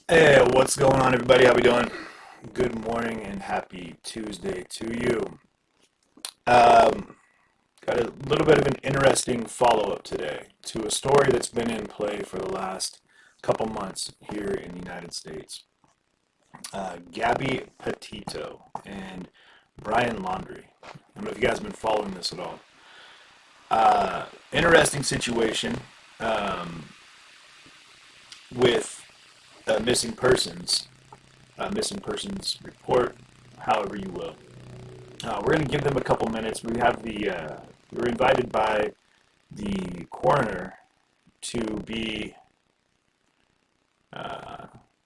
Hey, what's going on, everybody? How we doing? Good morning and happy Tuesday to you. Um, Got a little bit of an interesting follow-up today to a story that's been in play for the last couple months here in the United States. Gabby Petito and Brian Laundrie. I don't know if you guys have been following this at all. Interesting situation um, with missing persons report, however you will. We're going to give them a couple minutes. We were invited by the coroner to be,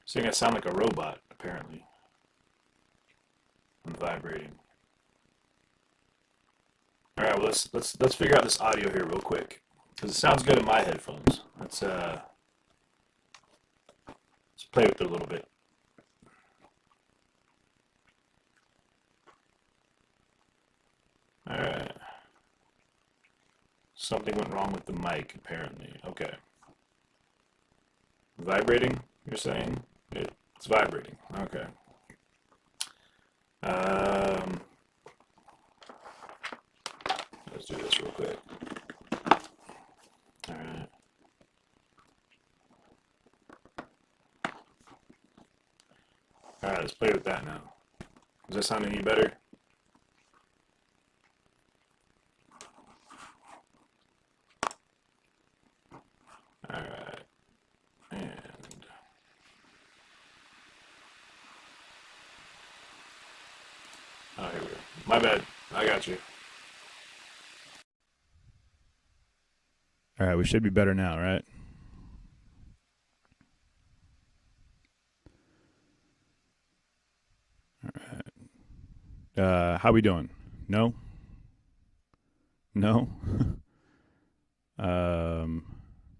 saying I sound like a robot, apparently. I'm vibrating. All right, well, let's figure out this audio here real quick, because it sounds good in my headphones. Let's play with it a little bit. All right. Something went wrong with the mic, apparently. Okay. Vibrating, you're saying? It's vibrating. Okay. Um, let's do this real quick. All right. All right, let's play with that now. Does that sound any better? All right. And oh, here we go. My bad. I got you. All right, we should be better now, right? All right. How we doing? No? No?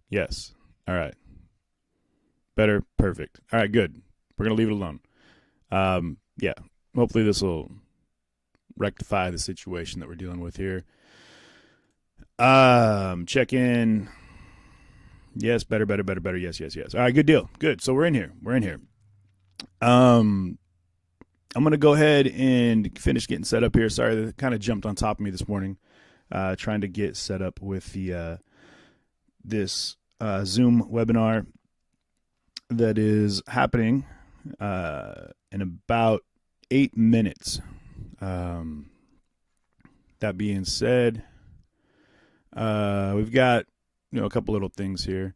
Yes. All right. Better. Perfect. All right, good. We're going to leave it alone. Yeah. Hopefully this will rectify the situation that we're dealing with here. Check in. Yes, better. Yes. All right, good deal. Good. So we're in here. I'm going to go ahead and finish getting set up here. Sorry, that kind of jumped on top of me this morning. Trying to get set up with the this Zoom webinar that is happening in about 8 minutes. That being said, we've got a couple little things here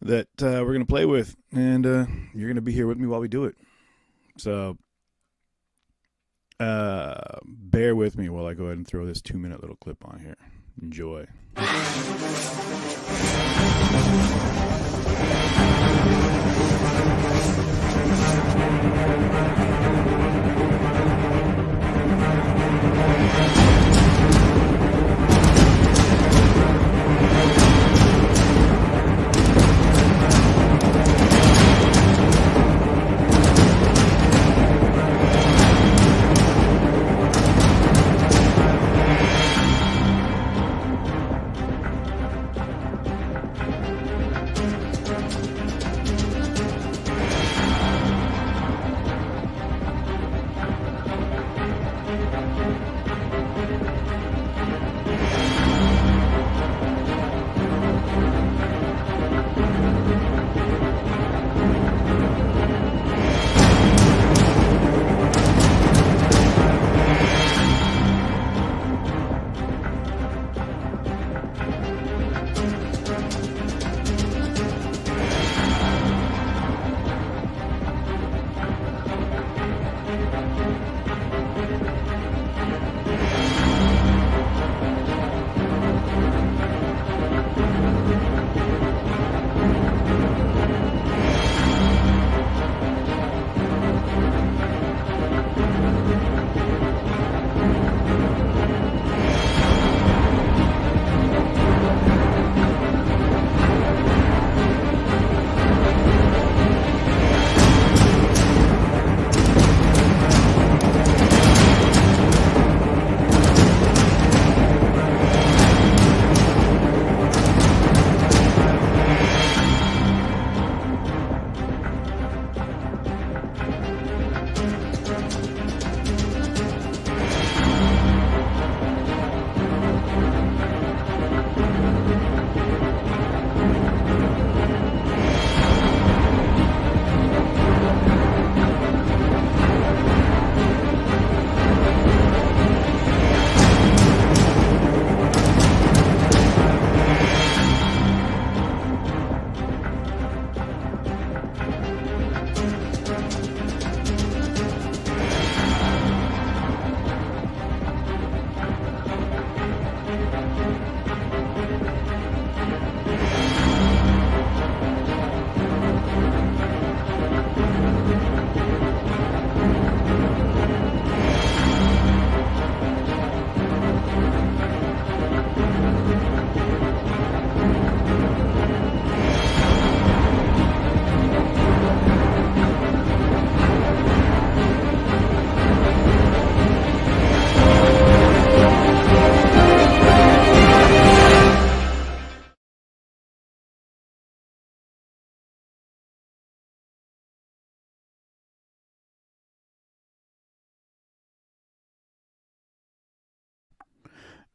that we're going to play with, and you're going to be here with me while we do it. So bear with me while I go ahead and throw this 2-minute little clip on here. Enjoy.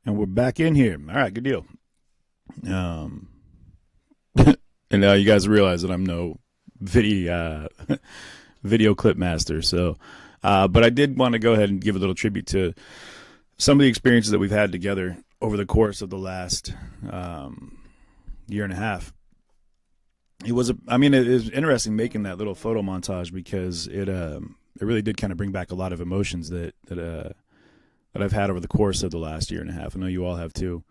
And we're back in here. All right, good deal. Um, and now you guys realize that I'm no video video clip master. So, but I did want to go ahead and give a little tribute to some of the experiences that we've had together over the course of the last year and a half. It was, it was interesting making that little photo montage because it really did kind of bring back a lot of emotions that I've had over the course of the last year and a half. I know you all have too.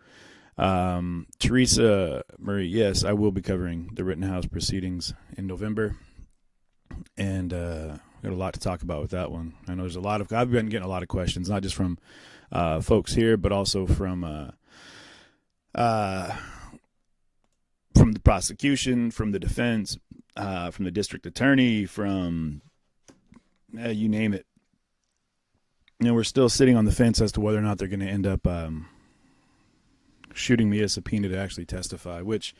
Teresa Murray, yes, I will be covering the Rittenhouse proceedings in November, and got a lot to talk about with that one. I know there's I've been getting a lot of questions, not just from folks here, but also from the prosecution, from the defense, from the district attorney, from you name it. We're still sitting on the fence as to whether or not they're going to end up shooting me a subpoena to actually testify, which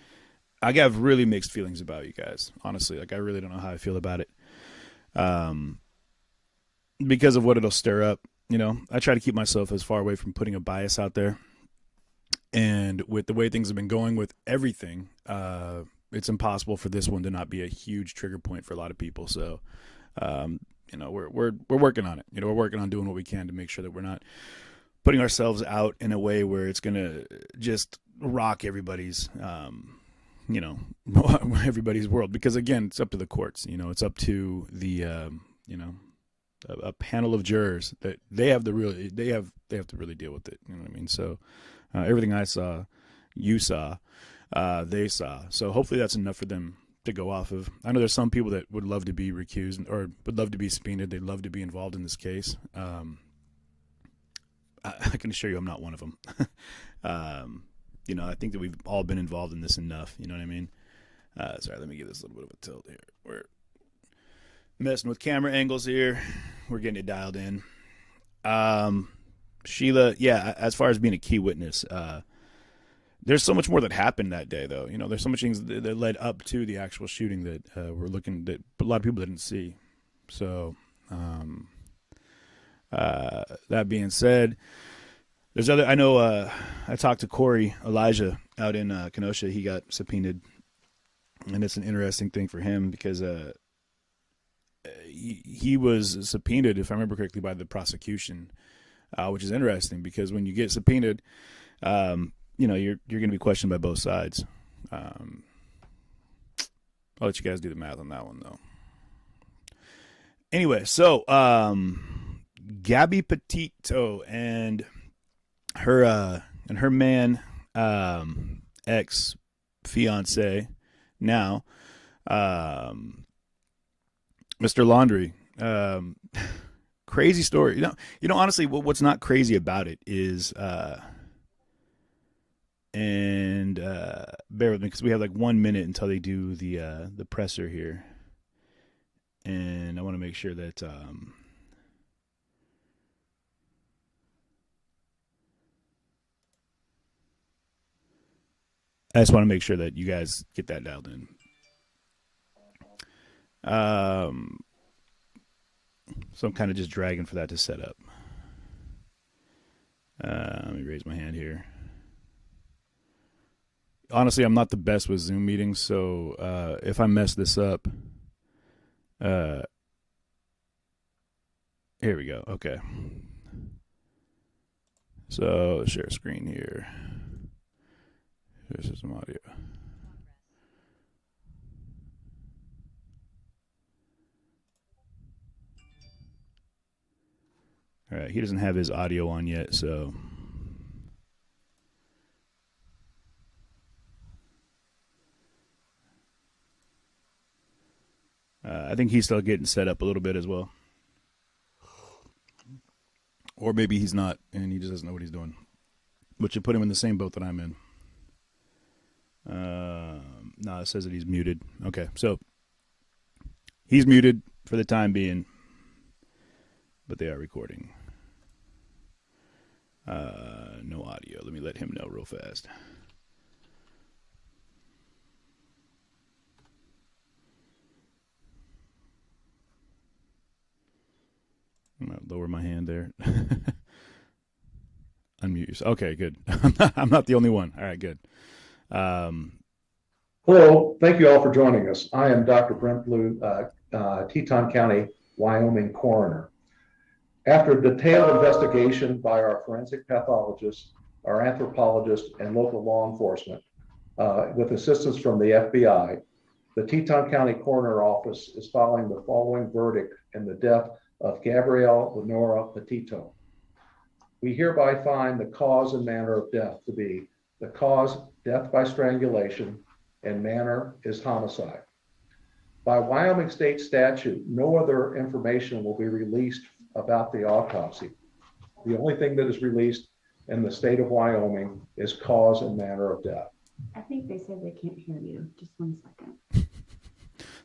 I have really mixed feelings about, you guys. Honestly, I really don't know how I feel about it, because of what it'll stir up. I try to keep myself as far away from putting a bias out there, and with the way things have been going with everything, it's impossible for this one to not be a huge trigger point for a lot of people. So, we're working on it. We're working on doing what we can to make sure that we're not putting ourselves out in a way where it's going to just rock everybody's, everybody's world. Because again, it's up to the courts. It's up to the, a panel of jurors that they have to really deal with it. You know what I mean? So everything I saw, you saw, they saw. So hopefully that's enough for them to go off of. I know there's some people that would love to be recused or would love to be subpoenaed. They'd love to be involved in this case. I can assure you I'm not one of them. I think that we've all been involved in this enough. You know what I mean? Sorry, let me give this a little bit of a tilt here. We're messing with camera angles here. We're getting it dialed in. Sheila, yeah, as far as being a key witness, there's so much more that happened that day, though. There's so much things that led up to the actual shooting that that a lot of people didn't see. So, that being said, there's other. I know. I talked to Corey Elijah out in Kenosha. He got subpoenaed, and it's an interesting thing for him because he was subpoenaed, if I remember correctly, by the prosecution, which is interesting because when you get subpoenaed, you're going to be questioned by both sides. I'll let you guys do the math on that one, though. Anyway, so Gabby Petito and her man, ex fiance now, Mr. Laundry. Crazy story. Honestly, what's not crazy about it is, and bear with me because we have like 1 minute until they do the presser here, and I want to make sure that I just want to make sure that you guys get that dialed in. So I'm kind of just dragging for that to set up. Let me raise my hand here. Honestly, I'm not the best with Zoom meetings, so if I mess this up, here we go. Okay. So share screen here. Here's some audio. All right, he doesn't have his audio on yet, so I think he's still getting set up a little bit as well. Or maybe he's not, and he just doesn't know what he's doing. Which would put him in the same boat that I'm in. No, it says that he's muted. Okay, so he's muted for the time being, but they are recording. No audio. Let me let him know real fast. I'm going to lower my hand there. unmute yourself. Okay, good. I'm not the only one. All right, good. Hello, thank you all for joining us. I am Dr. Brent Blue, Teton County, Wyoming coroner. After a detailed investigation by our forensic pathologist, our anthropologist, and local law enforcement, with assistance from the FBI, the Teton County Coroner Office is filing the following verdict in the death of Gabrielle Lenora Petito. We hereby find the cause and manner of death to be the cause, death by strangulation, and manner is homicide. By Wyoming state statute, no other information will be released about the autopsy. The only thing that is released in the state of Wyoming is cause and manner of death. I think they said they can't hear you. Just 1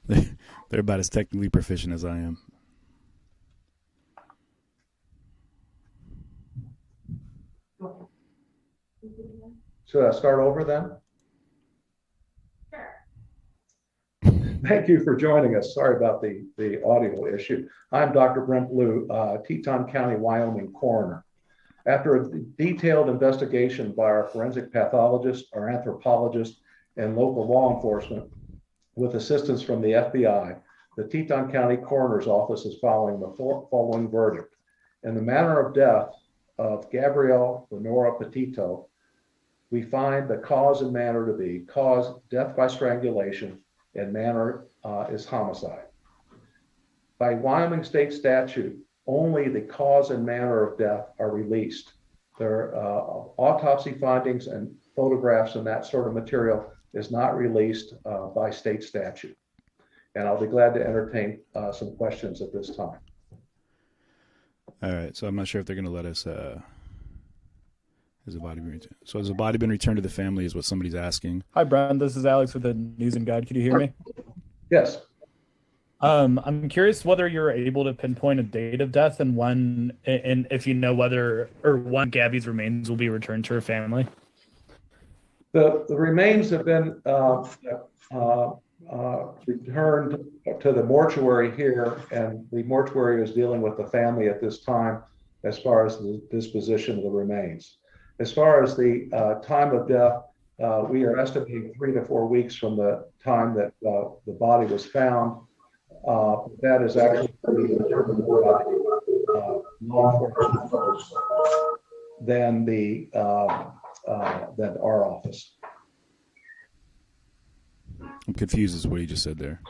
second. They're about as technically proficient as I am. Should I start over then? Sure. Thank you for joining us. Sorry about the audio issue. I'm Dr. Brent Blue, Teton County, Wyoming coroner. After a detailed investigation by our forensic pathologist, our anthropologist, and local law enforcement, with assistance from the FBI, the Teton County Coroner's Office is following the following verdict. In the manner of death of Gabrielle Lenora Petito, we find the cause and manner to be cause, death by strangulation, and manner is homicide. By Wyoming state statute, only the cause and manner of death are released. Their autopsy findings and photographs and that sort of material is not released by state statute. And I'll be glad to entertain some questions at this time. All right, so I'm not sure if they're going to let us. Has the body been returned? So has the body been returned to the family? Is what somebody's asking. Hi, Brian. This is Alex with the News and Guide. Can you hear me? Yes. I'm curious whether you're able to pinpoint a date of death and when, and if you know whether or when Gabby's remains will be returned to her family. The remains have been returned to the mortuary here, and the mortuary is dealing with the family at this time as far as the disposition of the remains. As far as the time of death, we are estimating 3 to 4 weeks from the time that the body was found. That is actually determined by law enforcement first, than our office. I'm confused as to what he just said there.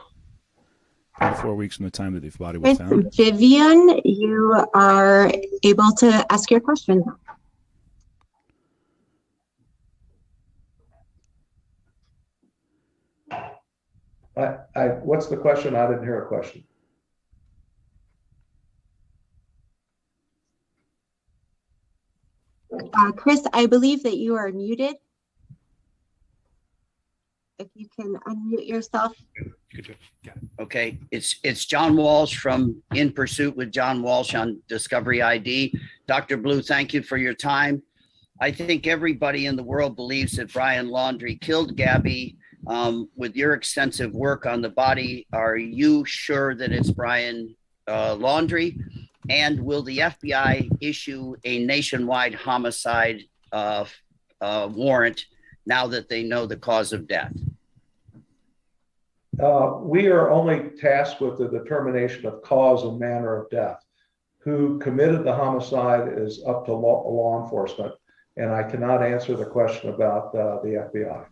3 to 4 weeks from the time that the body was With found. Vivian, you are able to ask your question. What's the question? I didn't hear a question. Chris, I believe that you are muted. If you can unmute yourself. Okay, it's John Walsh from In Pursuit with John Walsh on Discovery ID. Dr. Blue, thank you for your time. I think everybody in the world believes that Brian Laundrie killed Gabby. With your extensive work on the body, are you sure that it's Brian Laundrie? And will the FBI issue a nationwide homicide warrant now that they know the cause of death? We are only tasked with the determination of cause and manner of death. Who committed the homicide is up to law enforcement, and I cannot answer the question about the FBI.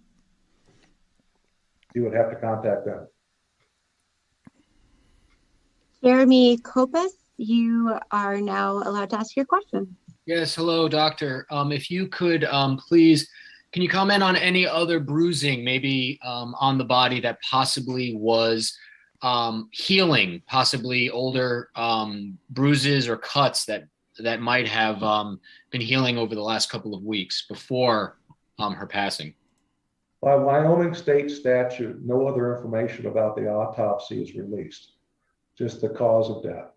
You would have to contact them. Jeremy Kopus, you are now allowed to ask your question. Yes, hello, doctor. If you could please, can you comment on any other bruising, maybe on the body that possibly was healing, possibly older bruises or cuts that might have been healing over the last couple of weeks before her passing? By Wyoming state statute, no other information about the autopsy is released, just the cause of death.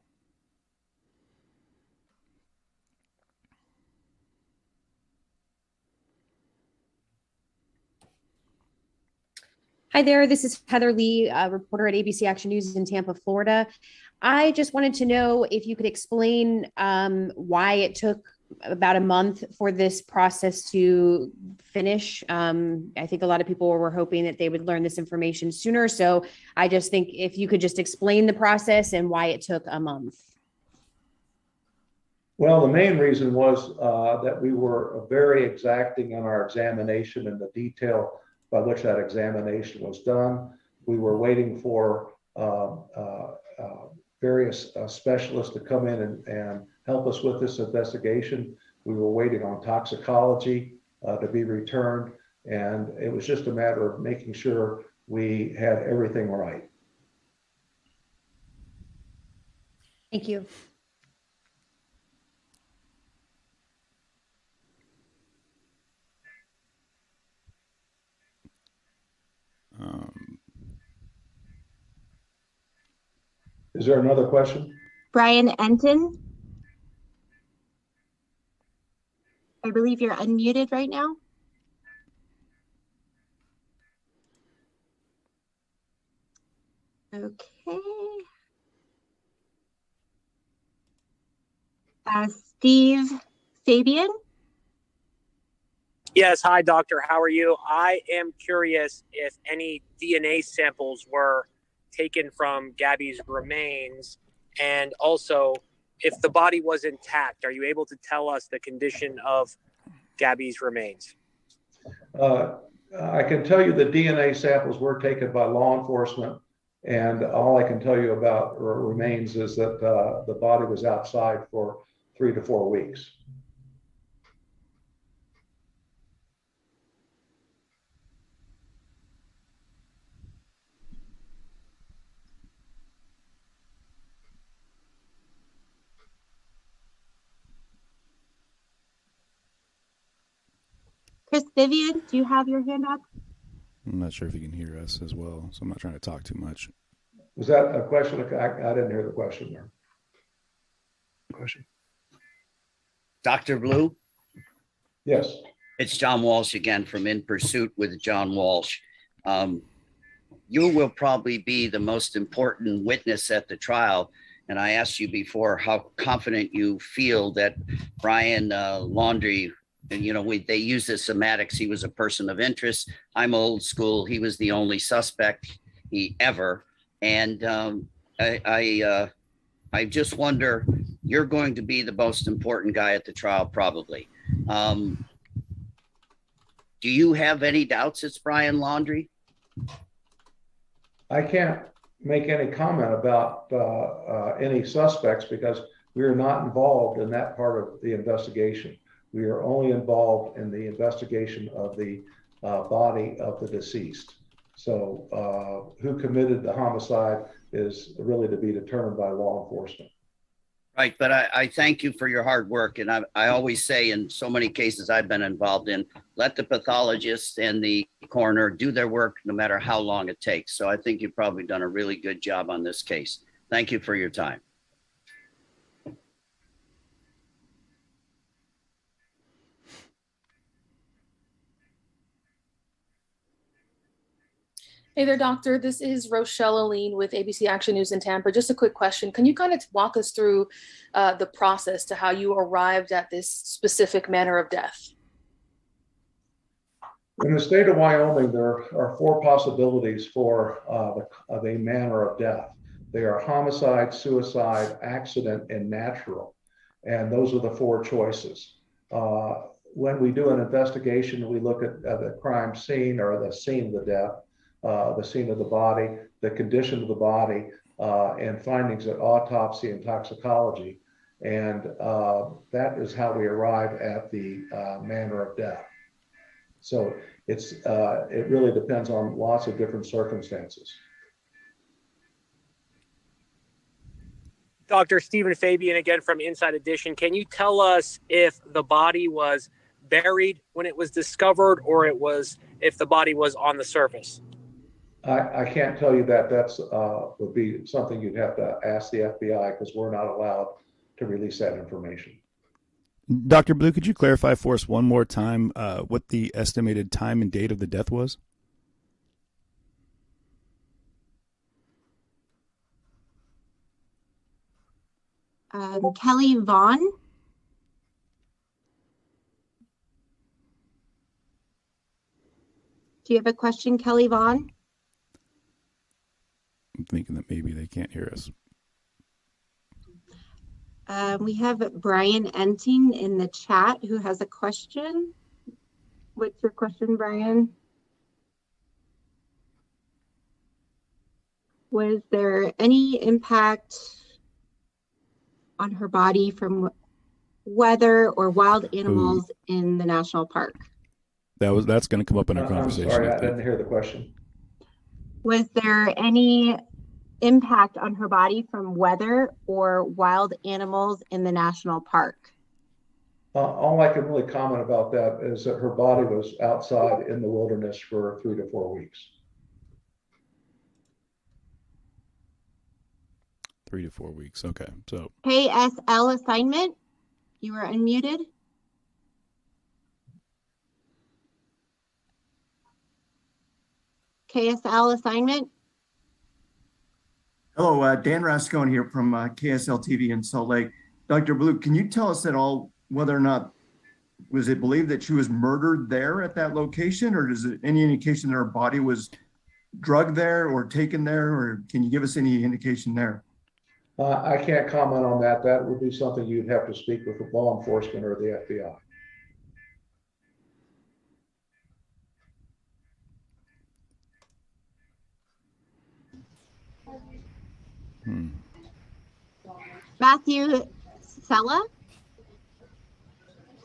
Hi there, this is Heather Lee, a reporter at ABC Action News in Tampa, Florida. I just wanted to know if you could explain why it took about a month for this process to finish. I think a lot of people were hoping that they would learn this information sooner. So I just think if you could just explain the process and why it took a month. Well, the main reason was that we were very exacting in our examination and the detail by which that examination was done. We were waiting for various specialists to come in and help us with this investigation. We were waiting on toxicology to be returned, and it was just a matter of making sure we had everything right. Thank you. Is there another question? Brian Enton. I believe you're unmuted right now. Okay. Steve Fabian. Yes, hi, doctor. How are you? I am curious if any DNA samples were taken from Gabby's remains, and also if the body was intact, are you able to tell us the condition of Gabby's remains? I can tell you the DNA samples were taken by law enforcement, and all I can tell you about remains is that the body was outside for 3 to 4 weeks. Chris Vivian, do you have your hand up? I'm not sure if you can hear us as well, so I'm not trying to talk too much. Was that a question? I didn't hear the question there. Question. Dr. Blue? Yes. It's John Walsh again from In Pursuit with John Walsh. You will probably be the most important witness at the trial. And I asked you before how confident you feel that Brian Laundrie, and they use the semantics. He was a person of interest. I'm old school. He was the only suspect ever. And I just wonder, you're going to be the most important guy at the trial, probably. Do you have any doubts it's Brian Laundrie? I can't make any comment about any suspects because we are not involved in that part of the investigation. We are only involved in the investigation of the body of the deceased. So who committed the homicide is really to be determined by law enforcement. Right, but I thank you for your hard work. And I always say in so many cases I've been involved in, let the pathologist and the coroner do their work no matter how long it takes. So I think you've probably done a really good job on this case. Thank you for your time. Hey there, doctor. This is Rochelle Aline with ABC Action News in Tampa. Just a quick question. Can you kind of walk us through the process to how you arrived at this specific manner of death? In the state of Wyoming, there are 4 possibilities for the manner of death. They are homicide, suicide, accident, and natural. And those are the 4 choices. When we do an investigation, we look at the crime scene or the scene of the death, the scene of the body, the condition of the body, and findings at autopsy and toxicology. And that is how we arrive at the manner of death. So it really depends on lots of different circumstances. Dr. Stephen Fabian again from Inside Edition. Can you tell us if the body was buried when it was discovered or if the body was on the surface? I can't tell you that. That's would be something you'd have to ask the FBI because we're not allowed to release that information. Dr. Blue, could you clarify for us one more time what the estimated time and date of the death was? Kelly Vaughn. Do you have a question, Kelly Vaughn? I'm thinking that maybe they can't hear us. We have Brian Enting in the chat who has a question. What's your question, Brian? Was there any impact on her body from weather or wild animals in the national park? That's going to come up in our conversation. I'm sorry, I didn't hear the question. Was there any impact on her body from weather or wild animals in the national park? All I can really comment about that is that her body was outside in the wilderness for 3 to 4 weeks. 3 to 4 weeks. Okay. So KSL assignment, you were unmuted. KSL assignment. Hello, Dan Rascone here from KSL TV in Salt Lake. Dr. Blue, can you tell us at all whether or not, was it believed that she was murdered there at that location, or is it any indication that her body was drugged there or taken there, or can you give us any indication there? I can't comment on that. That would be something you'd have to speak with the law enforcement or the FBI. Matthew Sella.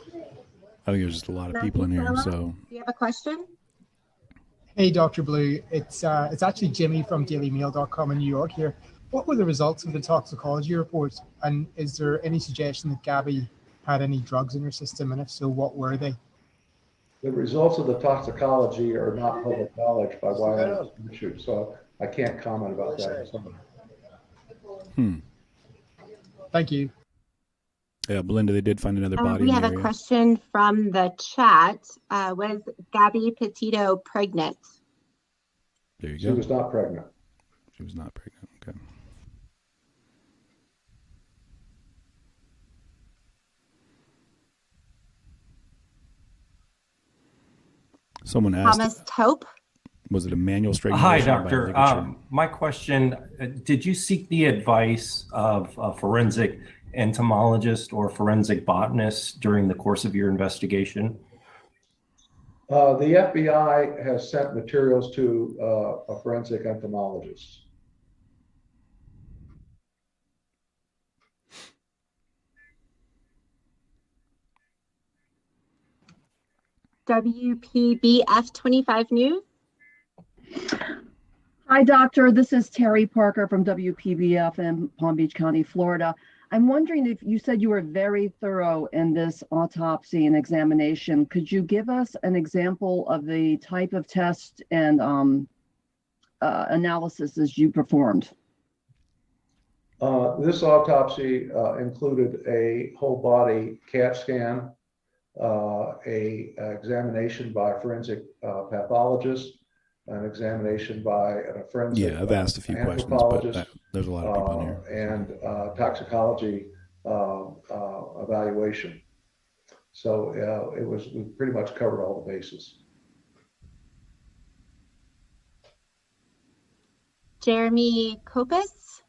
I think there's just a lot of people in here. So, do you have a question? Hey, Dr. Blue. It's actually Jimmy from DailyMail.com in New York here. What were the results of the toxicology report? And is there any suggestion that Gabby had any drugs in her system? And if so, what were they? The results of the toxicology are not public knowledge by Wyoming Institute, so I can't comment about that. Thank you. Yeah, Belinda, they did find another body. We in have the a area. question from the chat. Was Gabby Petito pregnant? There you She go. was not pregnant. She was not pregnant. Okay. Someone asked, Thomas Tope. was it a manual strangulation? Hi, or by doctor. ligature? My question, did you seek the advice of a forensic entomologist or forensic botanist during the course of your investigation? The FBI has sent materials to a forensic entomologist. WPBF 25 News. Hi, doctor. This is Terry Parker from WPBF in Palm Beach County, Florida. I'm wondering if you said you were very thorough in this autopsy and examination. Could you give us an example of the type of test and analysis you performed? This autopsy included a whole body CAT scan, a examination by a forensic pathologist, an examination by a forensic Yeah, I've asked a few questions, but there's a lot of people in here. And toxicology evaluation. So we pretty much covered all the bases. Jeremy Kopis.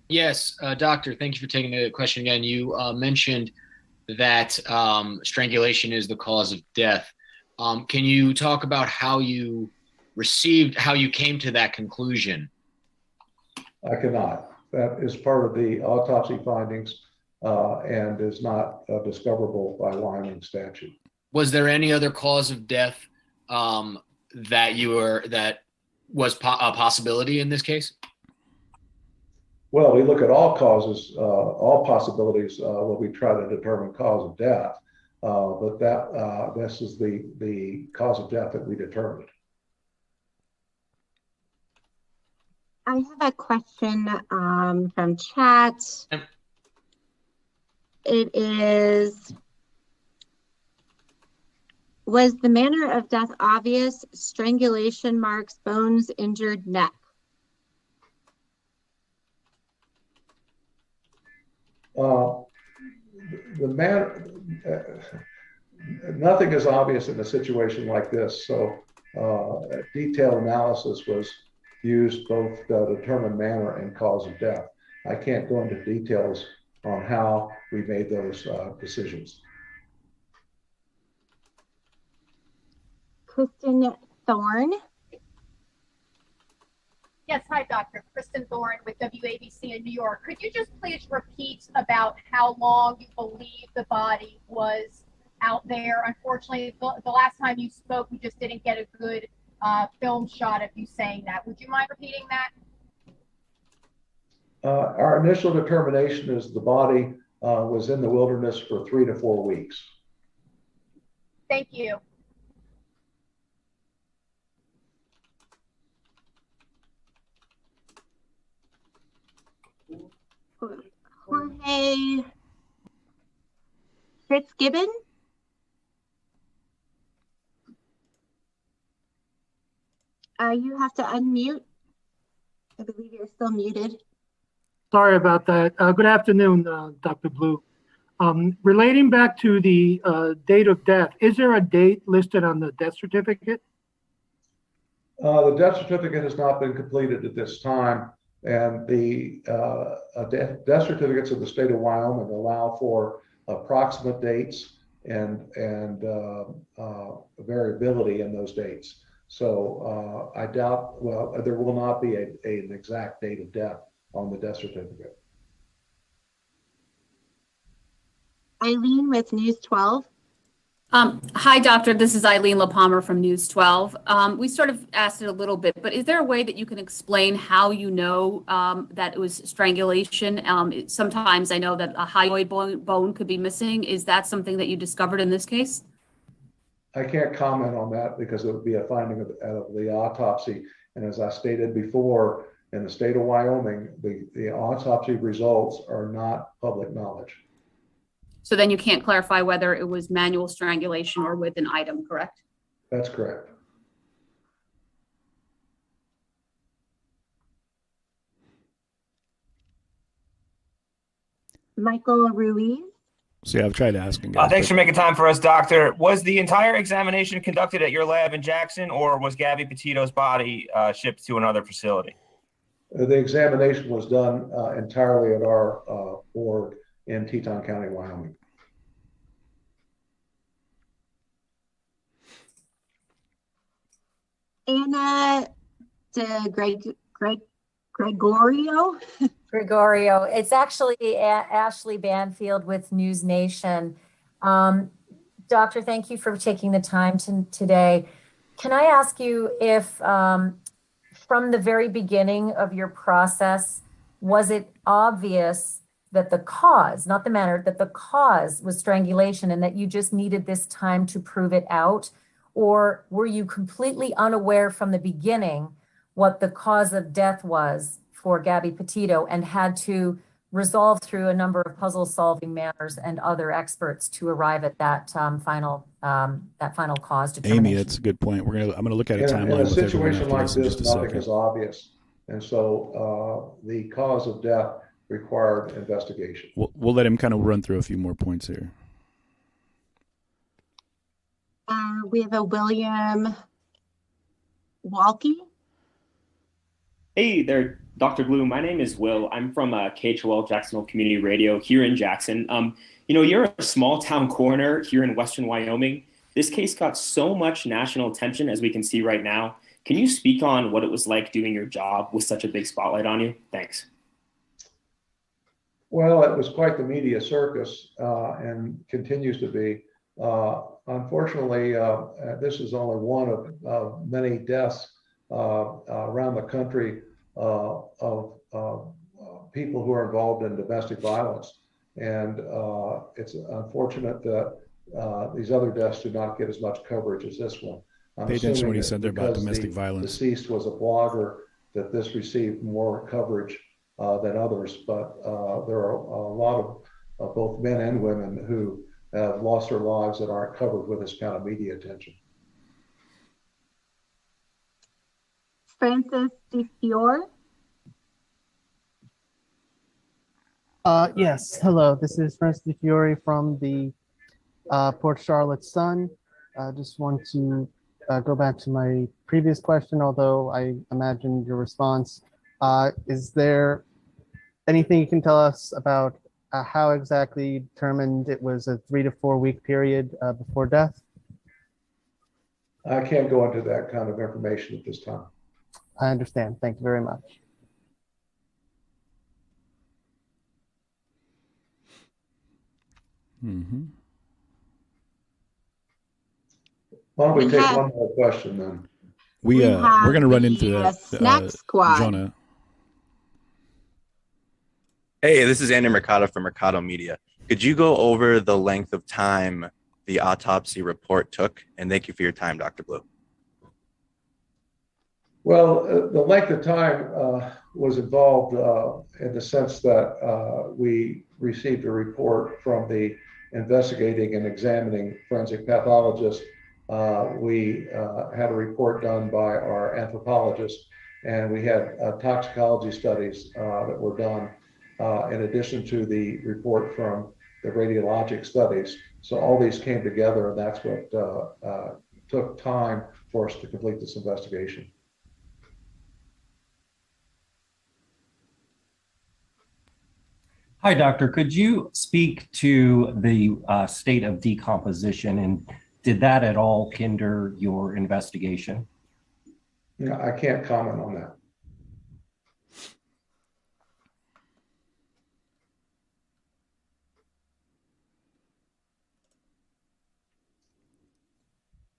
Yes, doctor, thank you for taking the question again. You mentioned that strangulation is the cause of death. Can you talk about how you came to that conclusion? I cannot. That is part of the autopsy findings and is not discoverable by Wyoming statute. Was there any other cause of death that was a possibility in this case? Well, we look at all causes, all possibilities when we try to determine cause of death, but this is the cause of death that we determined. I have a question from chat. It is, was the manner of death obvious? Strangulation marks, bones, injured neck. nothing is obvious in a situation like this. So detailed analysis was used both to determine manner and cause of death. I can't go into details on how we made those decisions. Kristen Thorne. Yes, hi, Doctor. Kristen Thorne with WABC in New York. Could you just please repeat about how long you believe the body was out there? Unfortunately, the last time you spoke, we just didn't get a good film shot of you saying that. Would you mind repeating that? Our initial determination is the body was in the wilderness for 3 to 4 weeks. Thank you. Jorge Fitzgibbon. You have to unmute. I believe you're still muted. Sorry about that. Good afternoon, Dr. Blue. Relating back to the date of death, is there a date listed on the death certificate? The death certificate has not been completed at this time, and the death certificates of the state of Wyoming allow for approximate dates and variability in those dates. So I doubt, well, there will not be an exact date of death on the death certificate. Eileen with News 12. Hi, doctor. This is Eileen LaPalmer from News 12. We sort of asked it a little bit, but is there a way that you can explain how you know that it was strangulation? Sometimes I know that a hyoid bone could be missing. Is that something that you discovered in this case? I can't comment on that because it would be a finding of the autopsy. And as I stated before, in the state of Wyoming, the autopsy results are not public knowledge. So then you can't clarify whether it was manual strangulation or with an item, correct? That's correct. Michael Ruiz. See, I've tried asking. Thanks for making time for us, doctor. Was the entire examination conducted at your lab in Jackson, or was Gabby Petito's body shipped to another facility? The examination was done entirely at our morgue in Teton County, Wyoming. Anna Gregorio. Gregorio. It's actually Ashley Banfield with News Nation. Doctor, thank you for taking the time today. Can I ask you if from the very beginning of your process, was it obvious that the cause, not the manner, that the cause was strangulation and that you just needed this time to prove it out? Or were you completely unaware from the beginning what the cause of death was for Gabby Petito and had to resolve through a number of puzzle solving manners and other experts to arrive at that final cause determination? Amy, that's a good point. I'm gonna look at a timeline. In a with situation like this in this, just a nothing second. is obvious. And so the cause of death required investigation. We'll let him kind of run through a few more points here. We have a William Walkie. Hey there, Dr. Blue. My name is Will. I'm from KHOL Jacksonville Community Radio here in Jackson. You're a small town coroner here in Western Wyoming. This case got so much national attention, as we can see right now. Can you speak on what it was like doing your job with such a big spotlight on you? Thanks. Well, it was quite the media circus and continues to be. Unfortunately, this is only one of many deaths around the country of people who are involved in domestic violence. And it's unfortunate that these other deaths do not get as much coverage as this one. Pay attention to what he said there about domestic violence. Deceased was a blogger, that this received more coverage than others. But there are a lot of both men and women who have lost their lives that aren't covered with this kind of media attention. Francis DeFiore. Yes, hello. This is Francis DeFiore from the Port Charlotte's son. Just want to go back to my previous question, although I imagine your response. Is there anything you can tell us about how exactly you determined it was a 3 to 4 week period before death? I can't go into that kind of information at this time. I understand. Thank you very much. Mm-hmm. Why don't we take one more question then? We're going to run into that. Snack Squad. Jonah. Hey, this is Andy Mercado from Mercado Media. Could you go over the length of time the autopsy report took? And thank you for your time, Dr. Blue. Well, the length of time was involved in the sense that we received a report from the investigating and examining forensic pathologist. We had a report done by our anthropologist, and we had toxicology studies that were done in addition to the report from the radiologic studies. So all these came together, and that's what took time for us to complete this investigation. Hi, doctor. Could you speak to the state of decomposition, and did that at all hinder your investigation? No, I can't comment on that.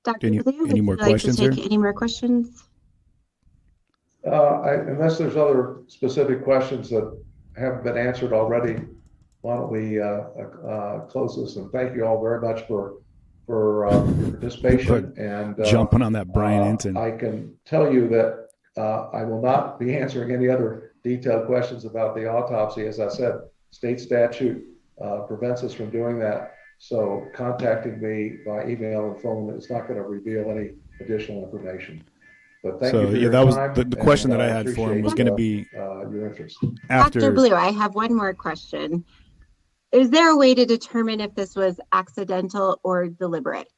Dr. Any Blue, would more you like questions to take here? any more questions? Unless there's other specific questions that haven't been answered already, why don't we close this? And thank you all very much for your participation. And jumping on that Brian Hinton. I can tell you that I will not be answering any other detailed questions about the autopsy. As I said, state statute prevents us from doing that. So contacting me by email and phone is not going to reveal any additional information. But thank you for your that was time, the question and that I had for him was going to be your interest. after. Dr. Blue, I have one more question. Is there a way to determine if this was accidental or deliberate?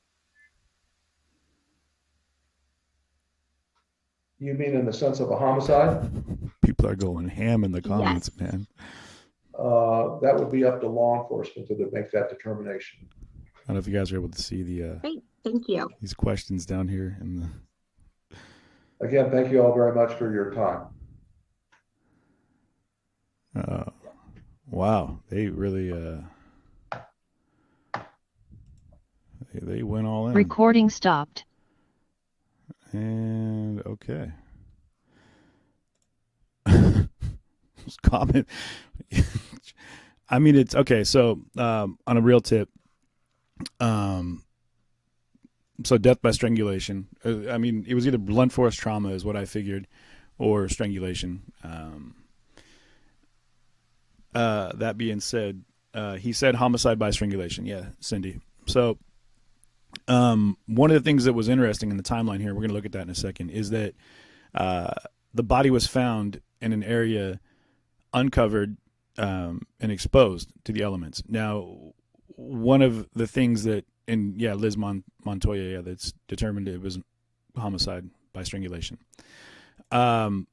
You mean in the sense of a homicide? People are going ham in the comments, man. That would be up to law enforcement to make that determination. I don't know if you guys are able to see the Great, thank you. these questions down here in the. Again, thank you all very much for your time. Wow, they really they went all in. Recording stopped. And okay. Comment. I mean, it's okay. So on a real tip, so death by strangulation. I mean, it was either blunt force trauma is what I figured, or strangulation. That being said, he said homicide by strangulation. Yeah, Cindy. So one of the things that was interesting in the timeline here, we're going to look at that in a second, is that the body was found in an area uncovered and exposed to the elements. Now, one of the things that, and yeah, Liz Montoya, that's determined it was homicide by strangulation. One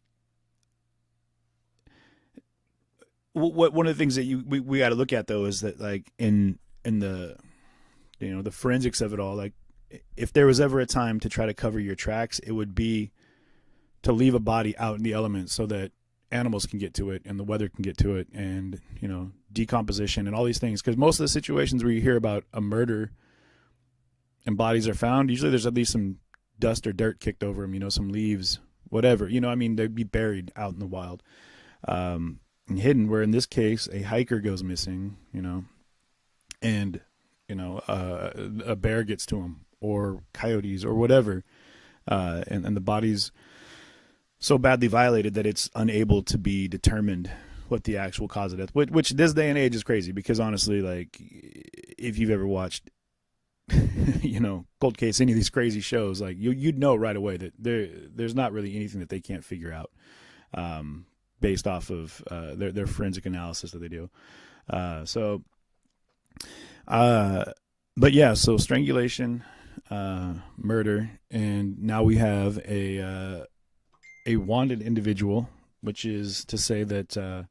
of the things that we got to look at though is that, like, in the the forensics of it all, like if there was ever a time to try to cover your tracks, it would be to leave a body out in the elements so that animals can get to it and the weather can get to it, and decomposition and all these things. Because most of the situations where you hear about a murder and bodies are found, usually there's at least some dust or dirt kicked over them, some leaves, whatever. I mean, they'd be buried out in the wild and hidden. Where in this case, a hiker goes missing, and a bear gets to him, or coyotes, or whatever, and the body's so badly violated that it's unable to be determined what the actual cause of death, which this day and age is crazy, because honestly, like, if you've ever watched Cold Case, any of these crazy shows, like you'd know right away that there's not really anything that they can't figure out based off of their forensic analysis that they do. But yeah, so strangulation, murder, and now we have a wanted individual, which is to say that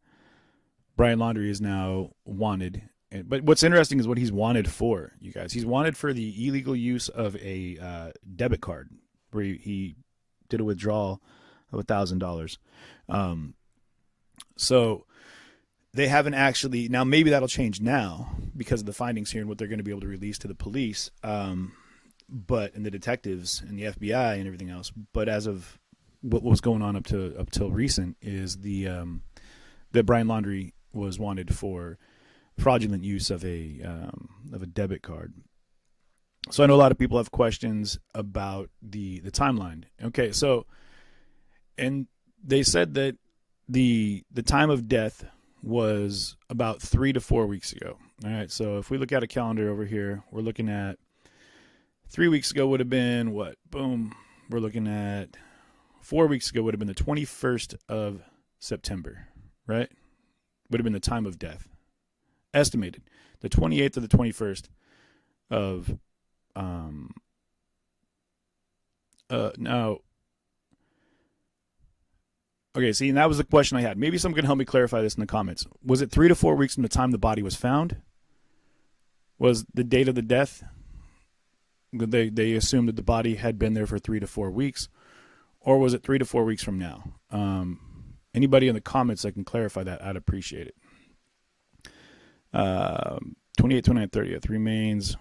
Brian Laundrie is now wanted. But what's interesting is what he's wanted for, you guys. He's wanted for the illegal use of a debit card, where he did a withdrawal of $1,000. So they haven't actually, now maybe that'll change now because of the findings here and what they're going to be able to release to the police, but and the detectives and the FBI and everything else. But as of what was going on up till recent is that Brian Laundrie was wanted for fraudulent use of a debit card. So I know a lot of people have questions about the timeline. Okay, so and they said that the time of death was about 3 to 4 weeks ago. All right, so if we look at a calendar over here, we're looking at 3 weeks ago would have been what? Boom. We're looking at 4 weeks ago would have been the 21st of September, right? Would have been the time of death. Estimated. The 28th or the 21st of now. Okay, see, and that was the question I had. Maybe someone can help me clarify this in the comments. Was it 3 to 4 weeks from the time the body was found? Was the date of the death? They assumed that the body had been there for 3 to 4 weeks, or was it 3 to 4 weeks from now? Anybody in the comments that can clarify that, I'd appreciate it. 28, 29, 30th remains.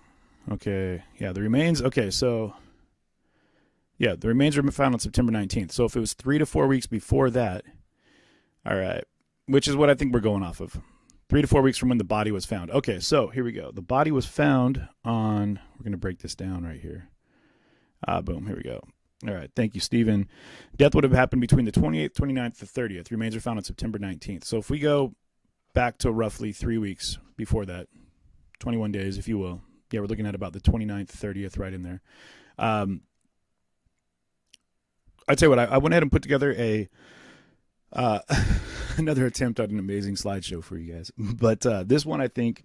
Okay, yeah, the remains. Okay, so yeah, the remains were found on September 19th. So if it was 3 to 4 weeks before that, all right, which is what I think we're going off of. 3 to 4 weeks from when the body was found. Okay, so here we go. The body was found on, we're going to break this down right here. Boom, here we go. All right, thank you, Stephen. Death would have happened between the 28th, 29th, the 30th. Remains are found on September 19th. So if we go back to roughly 3 weeks before that, 21 days, if you will. Yeah, we're looking at about the 29th, 30th, right in there. I'd say what I went ahead and put together a another attempt at an amazing slideshow for you guys. But this one, I think,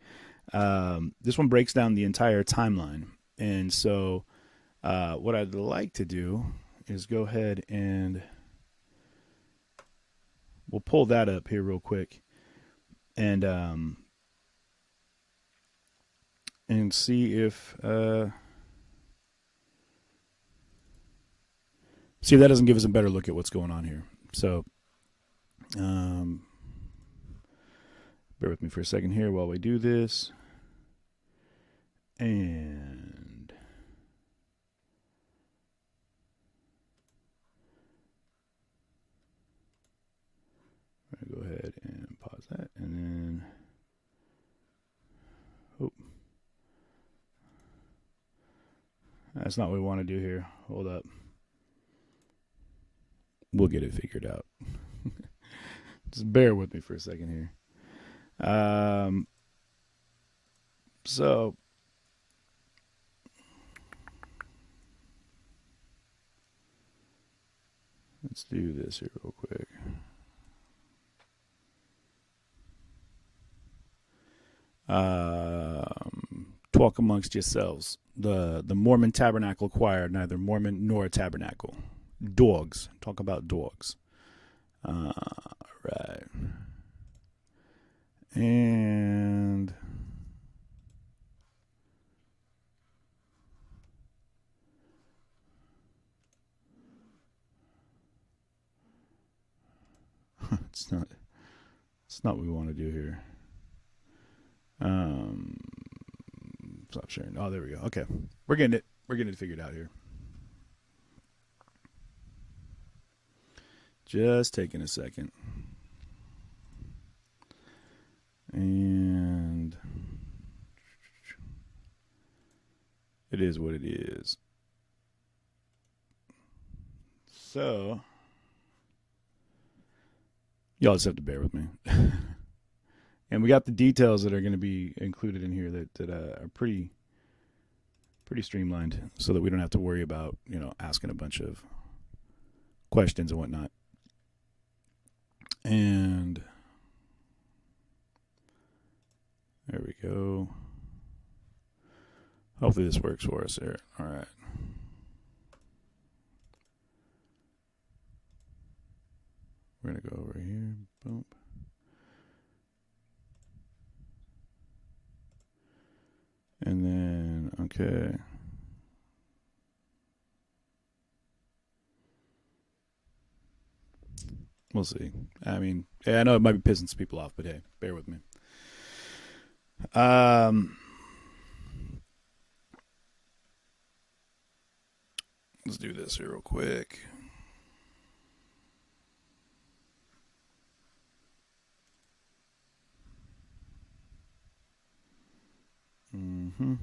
this one breaks down the entire timeline. And so what I'd like to do is go ahead and we'll pull that up here real quick and see if see if that doesn't give us a better look at what's going on here. So bear with me for a second here while we do this. And I'm going to go ahead and pause that and then that's not what we want to do here. Hold up. We'll get it figured out. Just bear with me for a second here. So let's do this here real quick. Talk amongst yourselves. The Mormon Tabernacle Choir, neither Mormon nor tabernacle. Dogs. Talk about dogs. Right. And it's not what we want to do here. Stop sharing. Oh, there we go. Okay. We're getting it figured out here. Just taking a second. And it is what it is. So y'all just have to bear with me. And we got the details that are going to be included in here that are pretty streamlined, so that we don't have to worry about, asking a bunch of questions and whatnot. And there we go. Hopefully this works for us here. All right. We're going to go over here. Boom. And then, okay. We'll see. I mean, I know it might be pissing some people off, but hey, bear with me. Let's do this here real quick. Mm-hmm.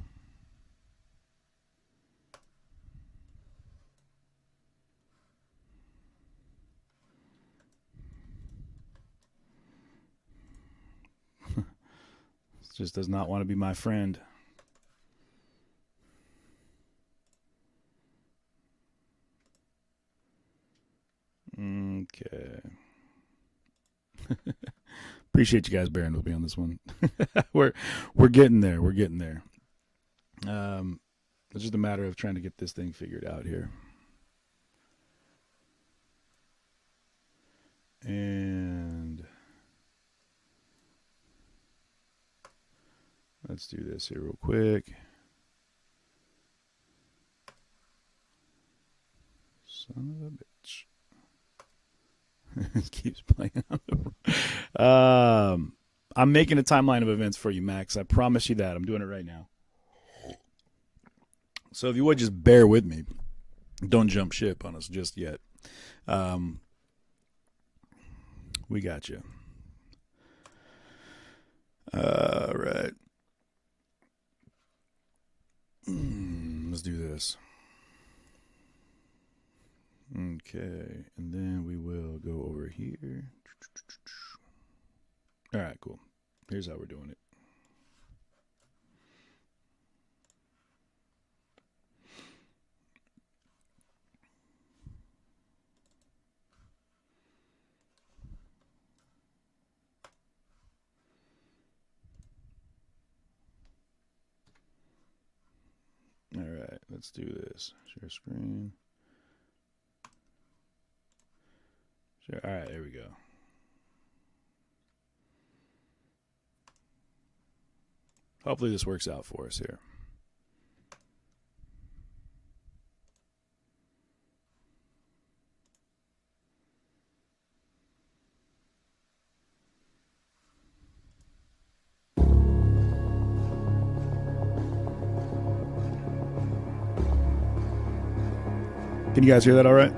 Just does not want to be my friend. Okay. Appreciate you guys bearing with me on this one. we're getting there. We're getting there. It's just a matter of trying to get this thing figured out here. And let's do this here real quick. Son of a bitch. It keeps playing on the I'm making a timeline of events for you, Max. I promise you that. I'm doing it right now. So if you would just bear with me. Don't jump ship on us just yet. We got you. All right. Let's do this. Okay, and then we will go over here. All right, cool. Here's how we're doing it. All right, let's do this. Share screen. Sure. All right, there we go. Hopefully this works out for us here. Can you guys hear that all right?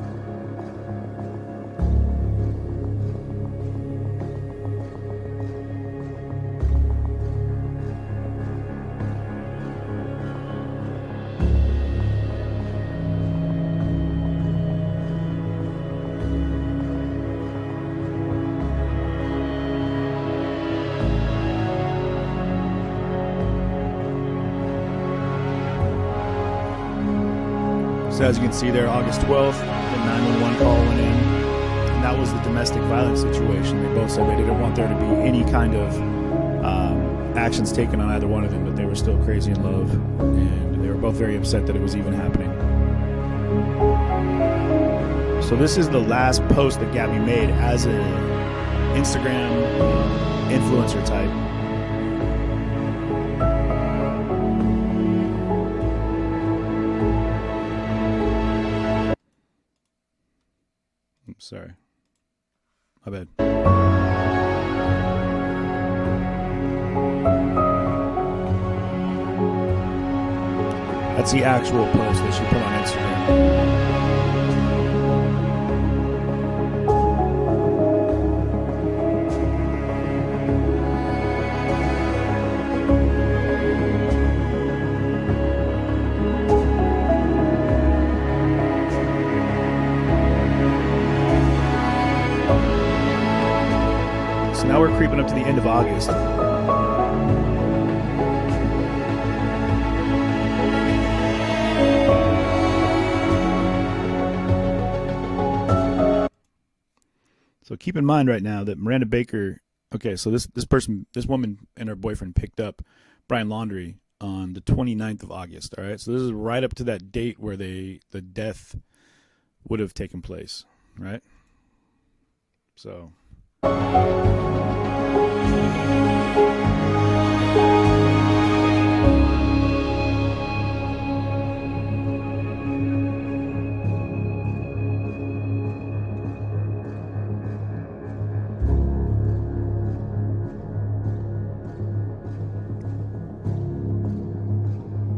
So as you can see there, August 12th, the 911 call went in, and that was the domestic violence situation. They both said they didn't want there to be any kind of actions taken on either one of them, but they were still crazy in love, and they were both very upset that it was even happening. So this is the last post that Gabby made as an Instagram influencer type. Sorry. My bad. That's the actual post that she put on Instagram. Now we're creeping up to the end of August. So keep in mind right now that Miranda Baker, okay, so this woman and her boyfriend picked up Brian Laundrie on the 29th of August. All right. So this is right up to that date where the death would have taken place. Right. So.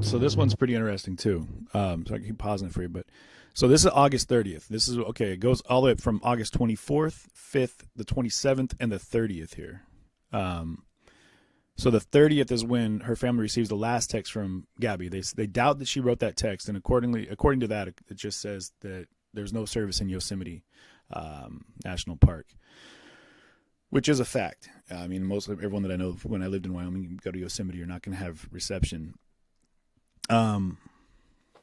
So this one's pretty interesting too. So I keep pausing it for you, but so this is August 30th. This is okay. It goes all the way up from August 24th, 5th, the 27th, and the 30th here. So the 30th is when her family receives the last text from Gabby. They doubt that she wrote that text, and according to that, it just says that there's no service in Yosemite National Park, which is a fact. I mean, most of everyone that I know, when I lived in Wyoming, you go to Yosemite, you're not going to have reception.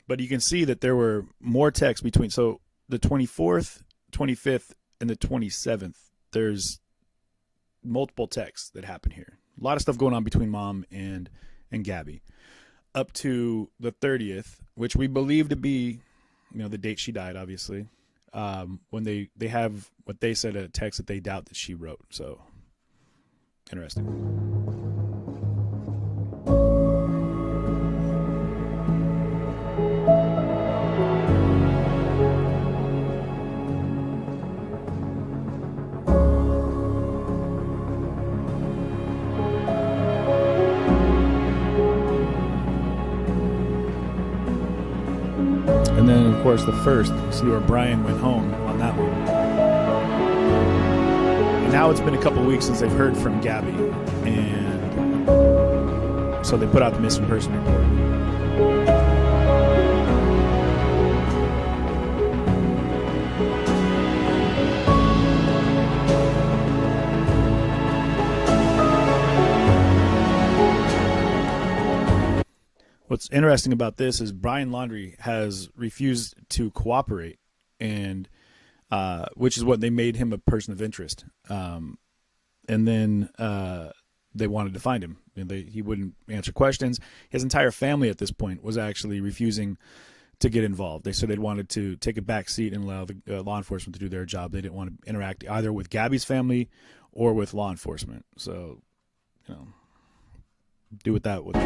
But you can see that there were more texts between, so the 24th, 25th, and the 27th, there's multiple texts that happen here. A lot of stuff going on between mom and Gabby. Up to the 30th, which we believe to be, the date she died, obviously, when they have what they said, a text that they doubt that she wrote. So, interesting. And then, of course, the first, see where Brian went home on that one. And now it's been a couple weeks since they've heard from Gabby. And so they put out the missing person report. What's interesting about this is Brian Laundrie has refused to cooperate, and which is what they made him a person of interest. And then they wanted to find him, and he wouldn't answer questions. His entire family at this point was actually refusing to get involved. They said they wanted to take a back seat and allow the law enforcement to do their job. They didn't want to interact either with Gabby's family or with law enforcement. So, do with that what you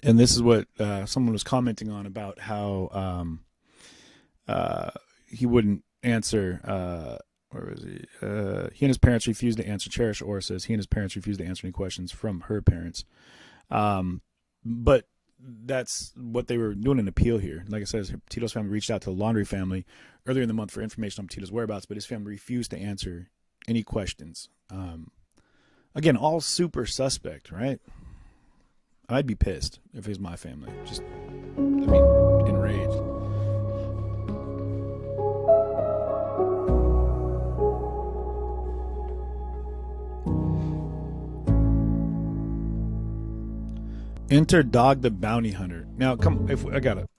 And this is what someone was commenting on about how he wouldn't answer. Where was he? He and his parents refused to answer. Cherish Orr says he and his parents refused to answer any questions from her parents. But that's what they were doing, an appeal here. Like I said, Petito's family reached out to the Laundrie family earlier in the month for information on Petito's whereabouts, but his family refused to answer any questions. Again, all super suspect, right? I'd be pissed if it was my family. Just, enraged. Enter Dog the Bounty Hunter. Now, I got it.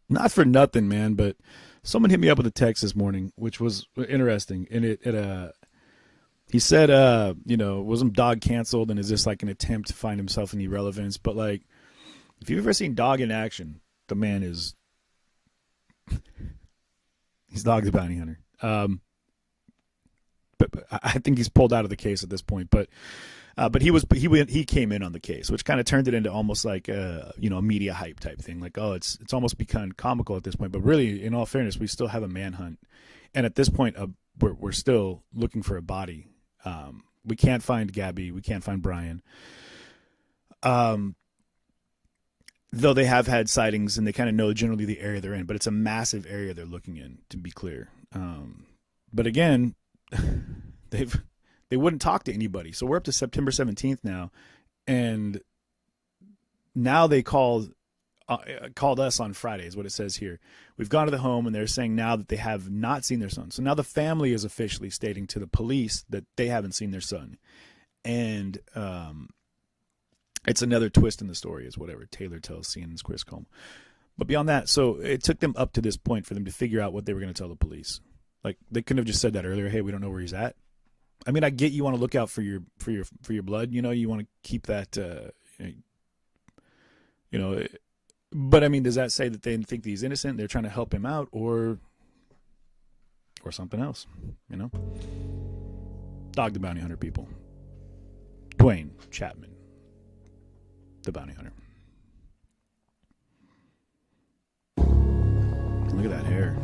Not for nothing, man, but someone hit me up with a text this morning, which was interesting. And he said, wasn't Dog canceled? And is this like an attempt to find himself any relevance? But like, if you've ever seen Dog in action, the man is, he's Dog the Bounty Hunter. But I think he's pulled out of the case at this point. But he came in on the case, which kind of turned it into almost like a media hype type thing. Like, oh, it's almost become comical at this point. But really, in all fairness, we still have a manhunt, and at this point, we're still looking for a body. We can't find Gabby. We can't find Brian. though they have had sightings and they kind of know generally the area they're in, but it's a massive area they're looking in, to be clear. But again, they wouldn't talk to anybody. So we're up to September 17th now, and now they called us on Friday is what it says here. We've gone to the home, and they're saying now that they have not seen their son. So now the family is officially stating to the police that they haven't seen their son. And it's another twist in the story, is whatever Taylor tells CNN's Chris Combe. But beyond that, so it took them up to this point for them to figure out what they were going to tell the police. Like, they couldn't have just said that earlier. Hey, we don't know where he's at. I mean, I get you want to look out for your blood. You know, you want to keep that. But I mean, does that say that they think that he's innocent? They're trying to help him out, or something else? You know, Dog the Bounty Hunter people. Dwayne Chapman, the bounty hunter. Look at that hair.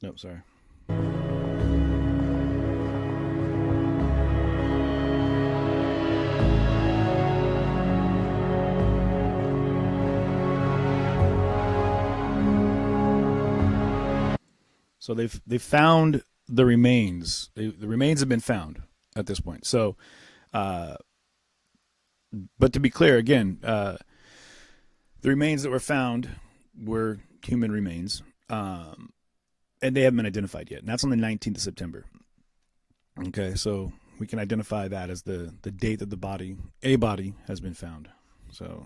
Nope, sorry. So they've found the remains. The remains have been found at this point. So, but to be clear, again, the remains that were found were human remains, and they haven't been identified yet. And that's on the 19th of September. Okay, so we can identify that as the date that a body has been found. So.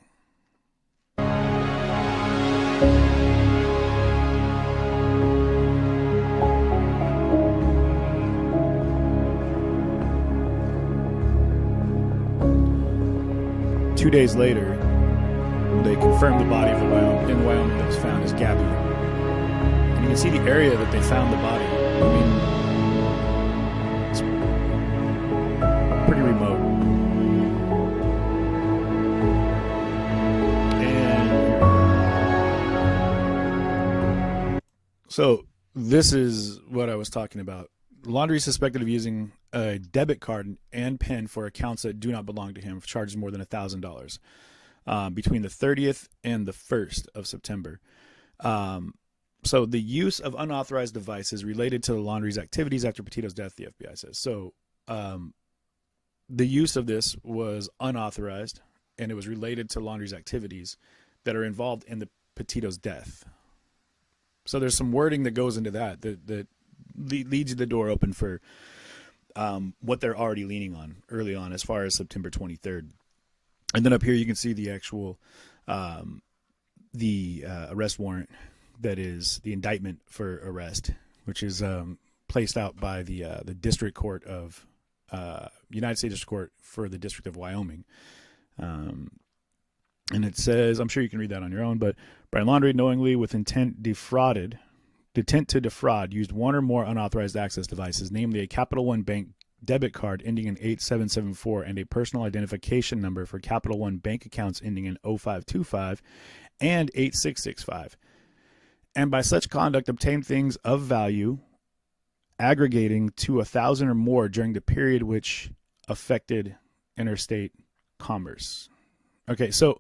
2 days later, they confirmed the body of in Wyoming that was found as Gabby. And you can see the area that they found the body. I mean, it's pretty remote. And so this is what I was talking about. Laundrie suspected of using a debit card and PIN for accounts that do not belong to him, charges more than $1,000 between the 30th and the 1st of September. So the use of unauthorized devices related to Laundrie's activities after Petito's death, the FBI says. So the use of this was unauthorized, and it was related to Laundrie's activities that are involved in the Petito's death. So there's some wording that goes into that leads the door open for what they're already leaning on early on as far as September 23rd. And then up here you can see the actual arrest warrant, that is the indictment for arrest, which is placed out by the District Court of United States District Court for the District of Wyoming. And it says, I'm sure you can read that on your own, but Brian Laundrie knowingly with intent to defraud used one or more unauthorized access devices, namely a Capital One bank debit card ending in 8774 and a personal identification number for Capital One bank accounts ending in 0525 and 8665. And by such conduct obtained things of value aggregating to 1,000 or more during the period which affected interstate commerce. Okay, so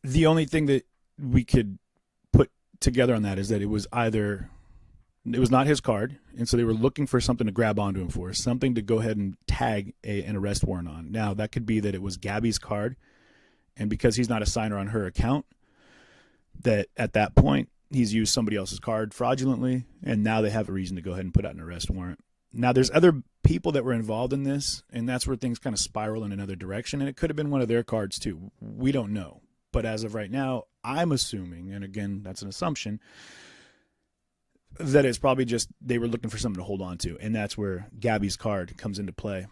the only thing that we could put together on that is that it was not his card, and so they were looking for something to grab onto him for, something to go ahead and tag an arrest warrant on. Now, that could be that it was Gabby's card, and because he's not a signer on her account, that at that point, he's used somebody else's card fraudulently, and now they have a reason to go ahead and put out an arrest warrant. Now, there's other people that were involved in this, and that's where things kind of spiral in another direction, and it could have been one of their cards too. We don't know. But as of right now, I'm assuming, and again, that's an assumption, that it's probably just they were looking for something to hold on to, and that's where Gabby's card comes into play,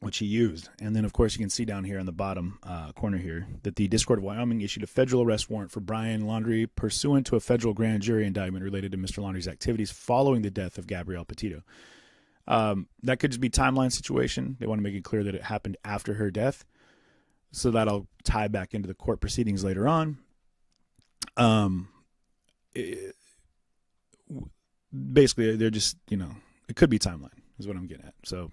which he used. And then, of course, you can see down here on the bottom corner here that the District Court of Wyoming issued a federal arrest warrant for Brian Laundrie pursuant to a federal grand jury indictment related to Mr. Laundrie's activities following the death of Gabrielle Petito. That could just be timeline situation. They want to make it clear that it happened after her death. So that'll tie back into the court proceedings later on. Basically, they're just, it could be timeline is what I'm getting at. So,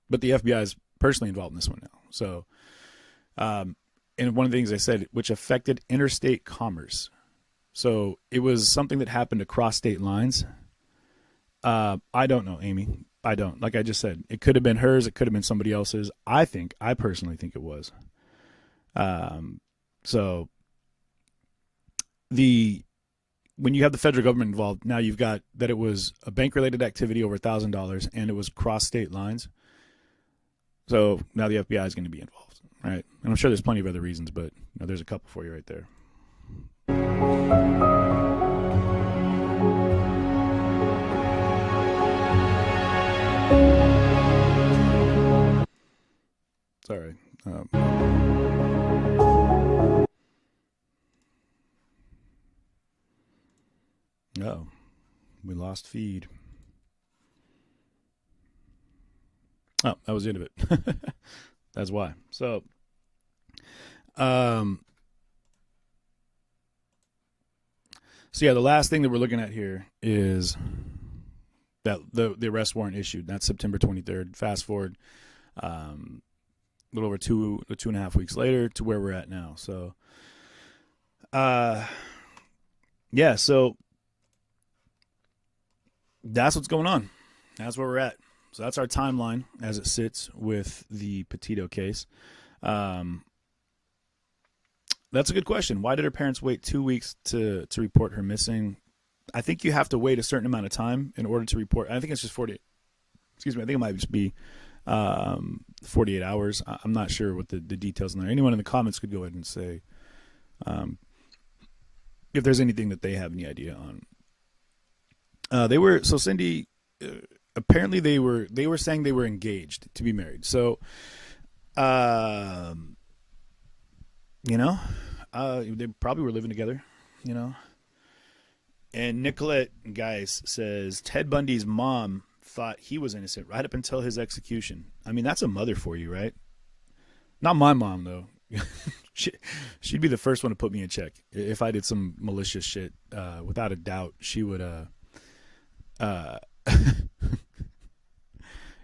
but the FBI is personally involved in this one now. So, and one of the things I said, which affected interstate commerce. So it was something that happened across state lines. I don't know, Amy. I don't. Like I just said, it could have been hers. It could have been somebody else's. I personally think it was. So when you have the federal government involved, now you've got that it was a bank-related activity over $1,000, and it was cross state lines. So now the FBI is going to be involved, right? And I'm sure there's plenty of other reasons, but there's a couple for you right there. Sorry. Oh, we lost feed. Oh, that was the end of it. That's why. So, so yeah, the last thing that we're looking at here is that the arrest warrant issued. That's September 23rd. Fast forward a little over 2.5 weeks later to where we're at now. So, yeah, so that's what's going on. That's where we're at. So that's our timeline as it sits with the Petito case. That's a good question. Why did her parents wait 2 weeks to report her missing? I think you have to wait a certain amount of time in order to report. I think it's just 48. Excuse me. I think it might just be 48 hours. I'm not sure what the details in there. Anyone in the comments could go ahead and say if there's anything that they have any idea on. Cindy, apparently they were saying they were engaged to be married. So, they probably were living together, And Nicolette, guys, says Ted Bundy's mom thought he was innocent right up until his execution. I mean, that's a mother for you, right? Not my mom, though. She'd be the first one to put me in check. If I did some malicious shit, without a doubt, she would,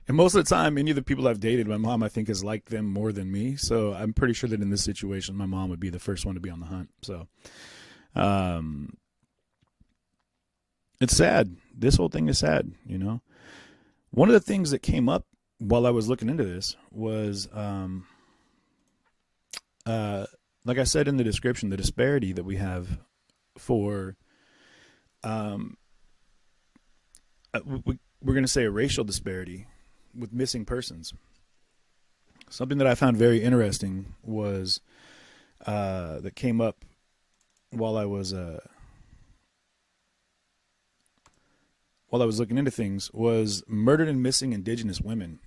and most of the time, any of the people I've dated, my mom, I think, has liked them more than me. So I'm pretty sure that in this situation, my mom would be the first one to be on the hunt. So, it's sad. This whole thing is sad, One of the things that came up while I was looking into this was, like I said in the description, the disparity that we have for, we're going to say a racial disparity with missing persons. Something that I found very interesting was that came up while I was looking into things was murdered and missing indigenous women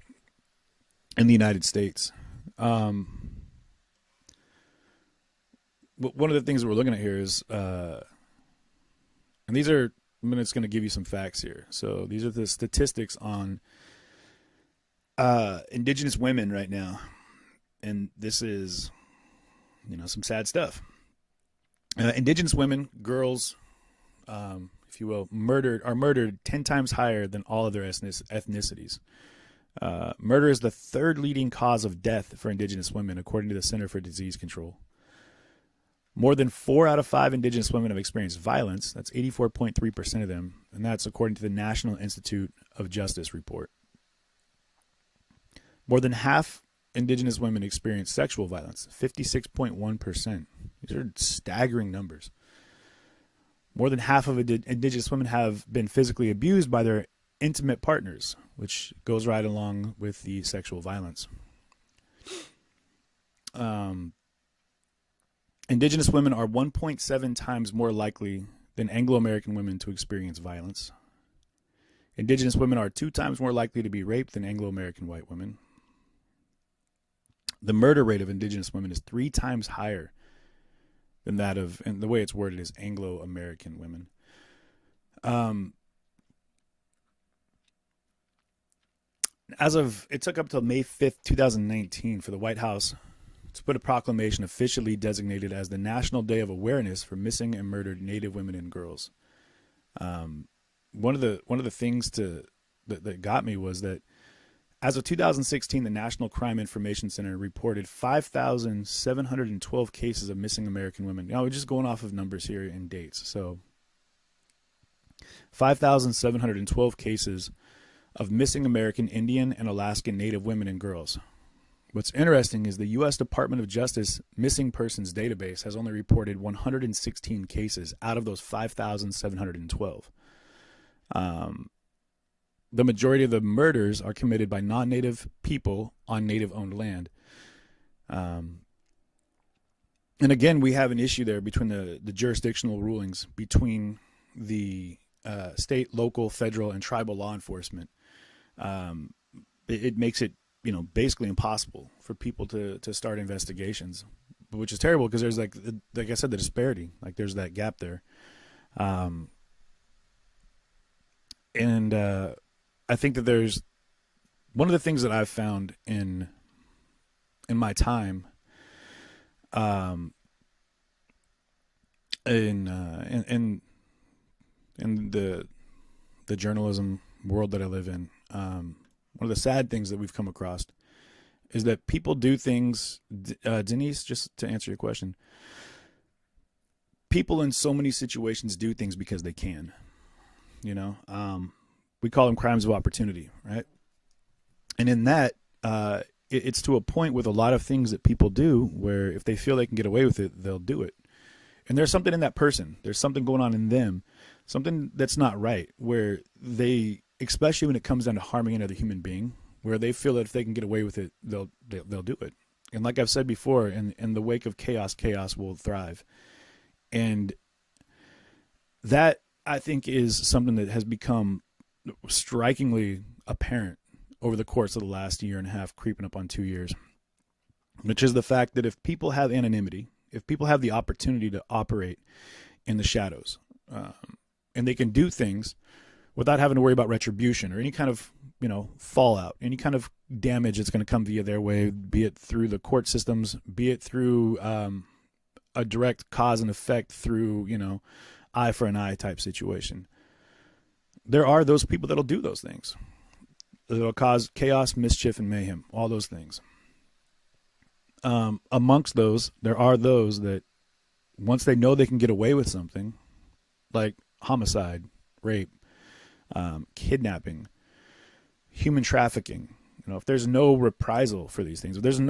in the United States. One of the things that we're looking at here is, and these are, I'm just going to give you some facts here. So these are the statistics on indigenous women right now. And this is, some sad stuff. Indigenous women, girls, if you will, are murdered 10 times higher than all other ethnicities. Murder is the third leading cause of death for indigenous women, according to the Center for Disease Control. More than 4 out of 5 indigenous women have experienced violence. That's 84.3% of them. And that's according to the National Institute of Justice report. More than half indigenous women experience sexual violence, 56.1%. These are staggering numbers. More than half of indigenous women have been physically abused by their intimate partners, which goes right along with the sexual violence. Indigenous women are 1.7 times more likely than Anglo-American women to experience violence. Indigenous women are 2 times more likely to be raped than Anglo-American white women. The murder rate of indigenous women is 3 times higher than that of, and the way it's worded is Anglo-American women. it took up till May 5th, 2019 for the White House to put a proclamation officially designated as the National Day of Awareness for Missing and Murdered Native Women and Girls. One of the things that got me was that as of 2016, the National Crime Information Center reported 5,712 cases of missing American women. Now, we're just going off of numbers here and dates. So 5,712 cases of missing American, Indian, and Alaskan Native women and girls. What's interesting is the U.S. Department of Justice Missing Persons Database has only reported 116 cases out of those 5,712. The majority of the murders are committed by non-native people on native-owned land. And again, we have an issue there between the jurisdictional rulings between the state, local, federal, and tribal law enforcement. It makes it, basically impossible for people to start investigations, which is terrible because there's like I said, the disparity, like there's that gap there. And I think that there's one of the things that I've found in my time in the journalism world that I live in, one of the sad things that we've come across is that people do things, Denise, just to answer your question, people in so many situations do things because they can, we call them crimes of opportunity, right? And in that, it's to a point with a lot of things that people do where if they feel they can get away with it, they'll do it. And there's something in that person. There's something going on in them, something that's not right, where they, especially when it comes down to harming another human being, where they feel that if they can get away with it, they'll do it. And like I've said before, in the wake of chaos will thrive. And that, I think, is something that has become strikingly apparent over the course of the last year and a half, creeping up on 2 years, which is the fact that if people have anonymity, if people have the opportunity to operate in the shadows, and they can do things without having to worry about retribution or any kind of, fallout, any kind of damage that's going to come via their way, be it through the court systems, be it through a direct cause and effect through, eye for an eye type situation. There are those people that'll do those things. That'll cause chaos, mischief, and mayhem, all those things. Amongst those, there are those that once they know they can get away with something, like homicide, rape, kidnapping, human trafficking, if there's no reprisal for these things, if there's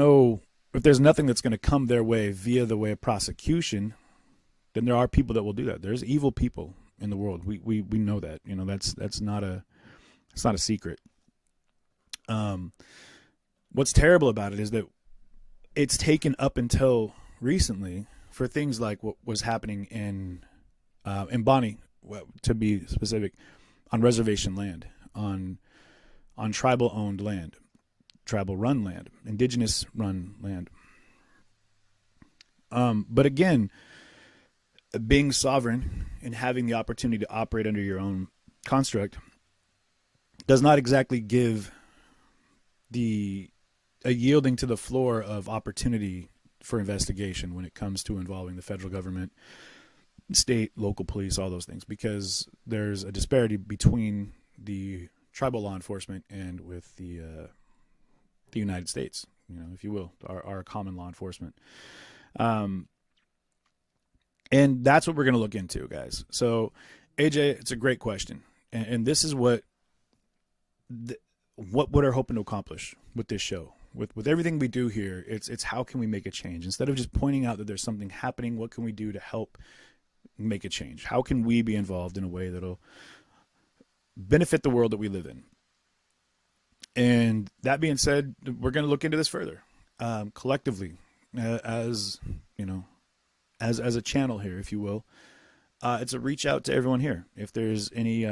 nothing that's going to come their way via the way of prosecution, then there are people that will do that. There's evil people in the world. We know that. That's not a secret. What's terrible about it is that it's taken up until recently for things like what was happening in Bonnie, to be specific, on reservation land, on tribal owned land, tribal run land, indigenous run land. But again, being sovereign and having the opportunity to operate under your own construct does not exactly give a yielding to the floor of opportunity for investigation when it comes to involving the federal government, state, local police, all those things, because there's a disparity between the tribal law enforcement and with the United States, if you will, our common law enforcement. And that's what we're going to look into, guys. So, AJ, it's a great question. And this is what we're hoping to accomplish with this show. With everything we do here, it's how can we make a change? Instead of just pointing out that there's something happening, what can we do to help make a change? How can we be involved in a way that'll benefit the world that we live in? And that being said, we're going to look into this further, collectively, as a channel here, if you will. It's a reach out to everyone here. If there's any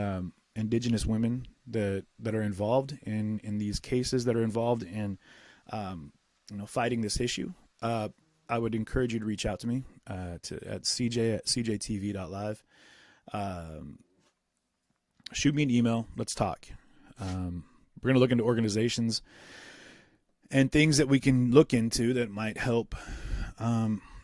indigenous women that are involved in these cases, that are involved in fighting this issue, I would encourage you to reach out to me at cj@cjtv.live. Shoot me an email. Let's talk. we're going to look into organizations and things that we can look into that might help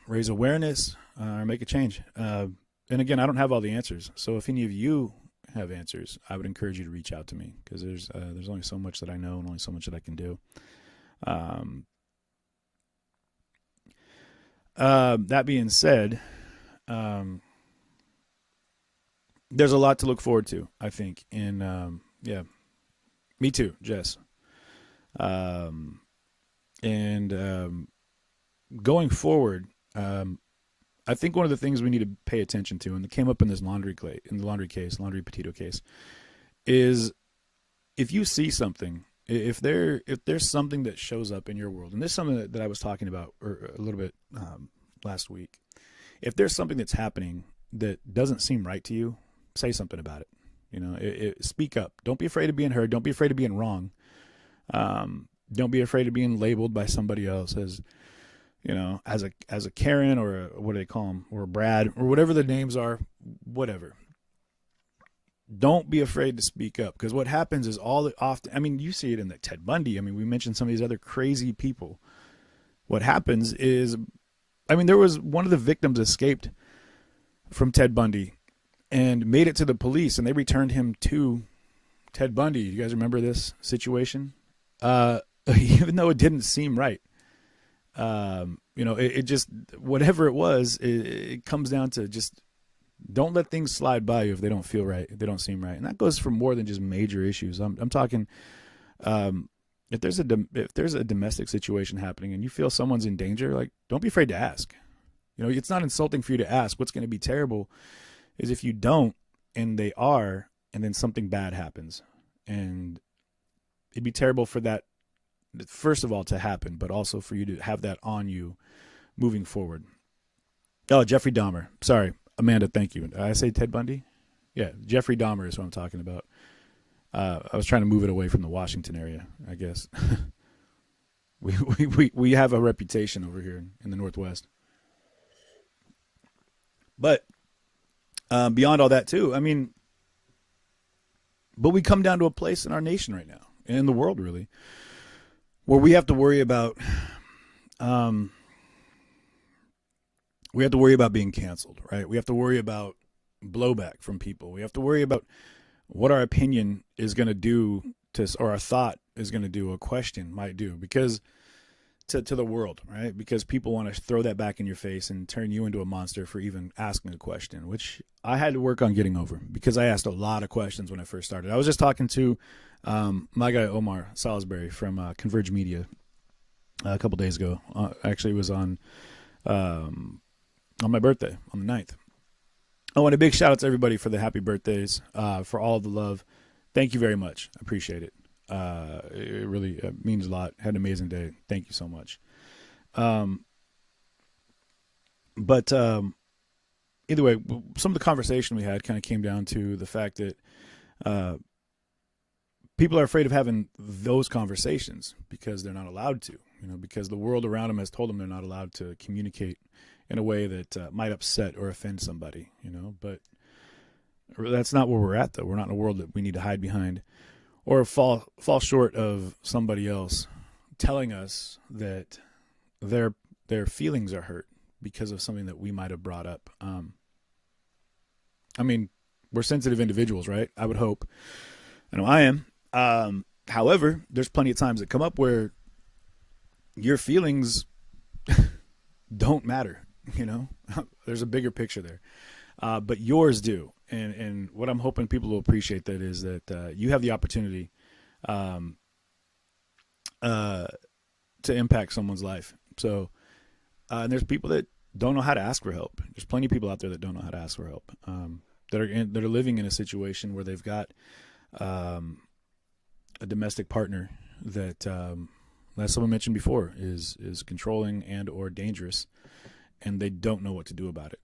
raise awareness or make a change. And again, I don't have all the answers. So if any of you have answers, I would encourage you to reach out to me, because there's only so much that I know and only so much that I can do. That being said, there's a lot to look forward to, I think. And yeah, me too, Jess. Going forward, I think one of the things we need to pay attention to, and it came up in this laundry Petito case, is if you see something, if there's something that shows up in your world, and this is something that I was talking about a little bit last week. If there's something that's happening that doesn't seem right to you, say something about it. Speak up. Don't be afraid of being heard. Don't be afraid of being wrong. Don't be afraid of being labeled by somebody else as a Karen, or what do they call them, or a Brad, or whatever the names are, whatever. Don't be afraid to speak up, because what happens is you see it in the Ted Bundy. I mean, we mentioned some of these other crazy people. What happens is, there was one of the victims escaped from Ted Bundy and made it to the police, and they returned him to Ted Bundy. You guys remember this situation? Even though it didn't seem right. It just, whatever it was, it comes down to just don't let things slide by you if they don't feel right, if they don't seem right. And that goes for more than just major issues. I'm talking, if there's a domestic situation happening and you feel someone's in danger, like, don't be afraid to ask. It's not insulting for you to ask. What's going to be terrible is if you don't, and they are, and then something bad happens. And it'd be terrible for that, first of all, to happen, but also for you to have that on you moving forward. Oh, Jeffrey Dahmer. Sorry, Amanda, thank you. Did I say Ted Bundy? Yeah, Jeffrey Dahmer is what I'm talking about. I was trying to move it away from the Washington area, I guess. we have a reputation over here in the Northwest. But beyond all that too, but we come down to a place in our nation right now, and in the world really, where we have to worry about being canceled, right? We have to worry about blowback from people. We have to worry about what our opinion is going to do or our thought is going to do, a question might do, because to the world, right? Because people want to throw that back in your face and turn you into a monster for even asking a question, which I had to work on getting over, because I asked a lot of questions when I first started. I was just talking to my guy Omar Salisbury from Converge Media a couple days ago. Actually, it was on my birthday on the 9th. Oh, and a big shout out to everybody for the happy birthdays, for all of the love. Thank you very much. I appreciate it. It really means a lot. Had an amazing day. Thank you so much. But either way, some of the conversation we had kind of came down to the fact that people are afraid of having those conversations because they're not allowed to, because the world around them has told them they're not allowed to communicate in a way that might upset or offend somebody, but that's not where we're at, though. We're not in a world that we need to hide behind or fall short of somebody else telling us that their feelings are hurt because of something that we might have brought up. We're sensitive individuals, right? I would hope. I know I am. However, there's plenty of times that come up where your feelings don't matter. There's a bigger picture there, but yours do. And what I'm hoping people will appreciate that is that you have the opportunity to impact someone's life. So, and there's people that don't know how to ask for help. There's plenty of people out there that don't know how to ask for help. That are living in a situation where they've got a domestic partner that, as someone mentioned before, is controlling and or dangerous, and they don't know what to do about it.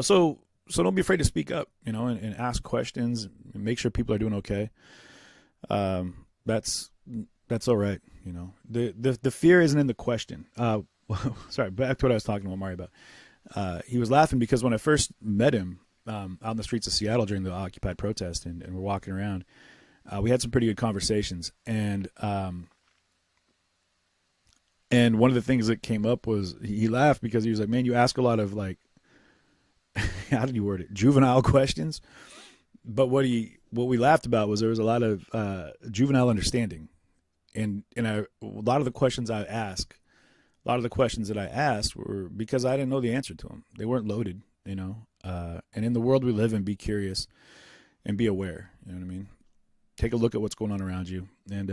So don't be afraid to speak up, and ask questions and make sure people are doing okay. That's all right. The fear isn't in the question. Sorry, back to what I was talking to Omari about. He was laughing because when I first met him, out in the streets of Seattle during the Occupy protest, and we're walking around. We had some pretty good conversations, and one of the things that came up was he laughed because he was like, "Man, you ask a lot of like, how did you word it? Juvenile questions." But what we laughed about was there was a lot of juvenile understanding, and a lot of the questions I asked. A lot of the questions that I asked were because I didn't know the answer to them. They weren't loaded, you know. And in the world we live in, be curious and be aware. You know what I mean? Take a look at what's going on around you. And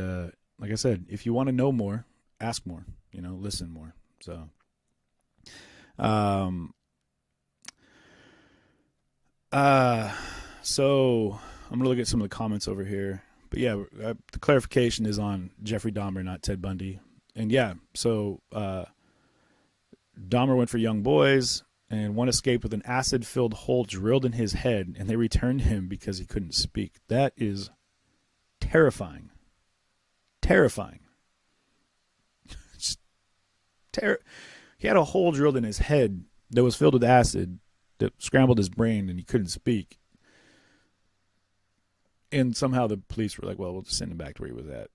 like I said, if you want to know more, ask more. You know, listen more. So, so I'm gonna look at some of the comments over here. But yeah, the clarification is on Jeffrey Dahmer, not Ted Bundy. And yeah, so Dahmer went for young boys, and one escaped with an acid-filled hole drilled in his head, and they returned him because he couldn't speak. That is terrifying. Terrifying. He had a hole drilled in his head that was filled with acid that scrambled his brain, and he couldn't speak. And somehow the police were like, well, we'll just send him back to where he was at.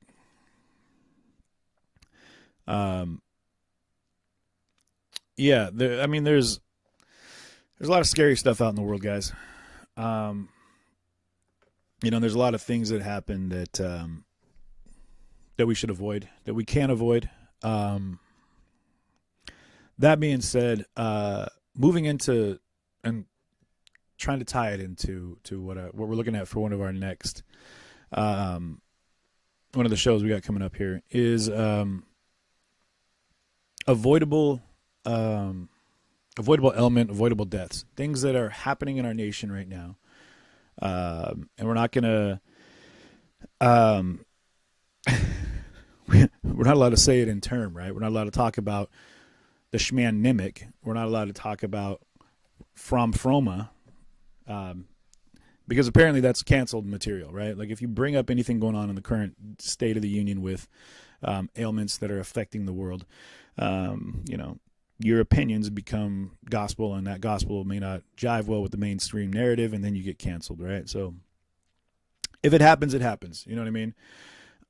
Yeah, there's a lot of scary stuff out in the world, guys. You know, there's a lot of things that happen that we should avoid, that we can avoid. That being said, moving into and trying to tie it into what we're looking at for one of our next one of the shows we got coming up here is avoidable element, avoidable deaths, things that are happening in our nation right now. And we're not gonna we're not allowed to say it in term, right? We're not allowed to talk about the schmannimic. We're not allowed to talk about froma, because apparently that's canceled material, right? Like if you bring up anything going on in the current state of the union with ailments that are affecting the world, you know, your opinions become gospel, and that gospel may not jive well with the mainstream narrative, and then you get canceled, right? So if it happens, it happens. You know what I mean?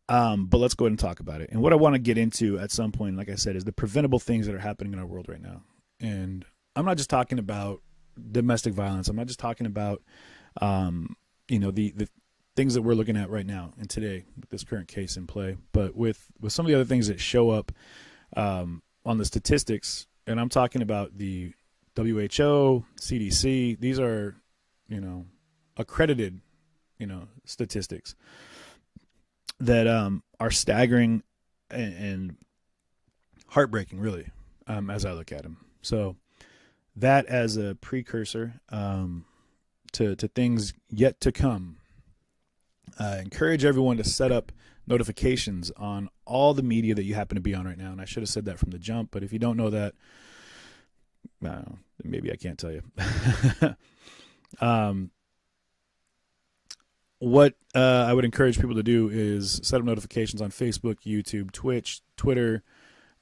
But let's go ahead and talk about it. And what I want to get into at some point, like I said, is the preventable things that are happening in our world right now. And I'm not just talking about domestic violence. I'm not just talking about, you know, the things that we're looking at right now and today with this current case in play, but with some of the other things that show up on the statistics. And I'm talking about the WHO, CDC. These are, you know, accredited, you know, statistics that are staggering and heartbreaking, really, as I look at them. So that as a precursor to things yet to come. Encourage everyone to set up notifications on all the media that you happen to be on right now. And I should have said that from the jump, but if you don't know that, maybe I can't tell you. What I would encourage people to do is set up notifications on Facebook, YouTube, Twitch, Twitter.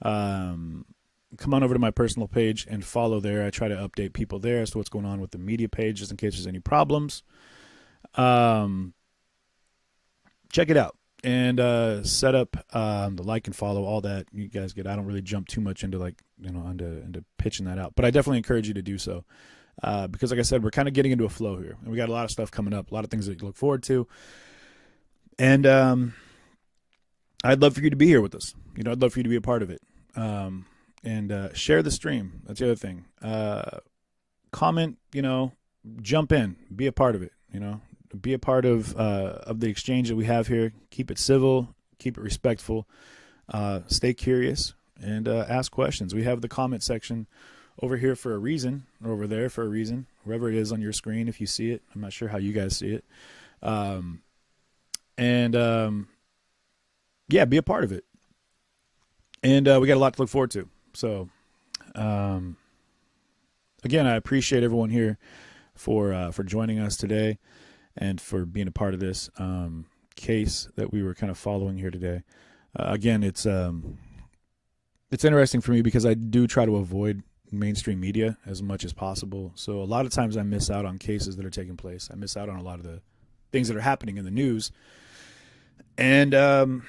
Come on over to my personal page and follow there. I try to update people there as to what's going on with the media page, just in case there's any problems. Check it out and set up the like and follow, all that you guys get. I don't really jump too much into into pitching that out, but I definitely encourage you to do so. Because like I said, we're kind of getting into a flow here, and we got a lot of stuff coming up, a lot of things that you look forward to. And I'd love for you to be here with us. You know, I'd love for you to be a part of it. And share the stream. That's the other thing. Comment, you know, jump in, be a part of it, you know, be a part of the exchange that we have here. Keep it civil, keep it respectful, stay curious, and ask questions. We have the comment section over here for a reason, or over there for a reason, wherever it is on your screen, if you see it. I'm not sure how you guys see it. Yeah, be a part of it. And we got a lot to look forward to. So, again, I appreciate everyone here for joining us today and for being a part of this case that we were kind of following here today. Again, it's interesting for me because I do try to avoid mainstream media as much as possible. So a lot of times I miss out on cases that are taking place. I miss out on a lot of the things that are happening in the news, and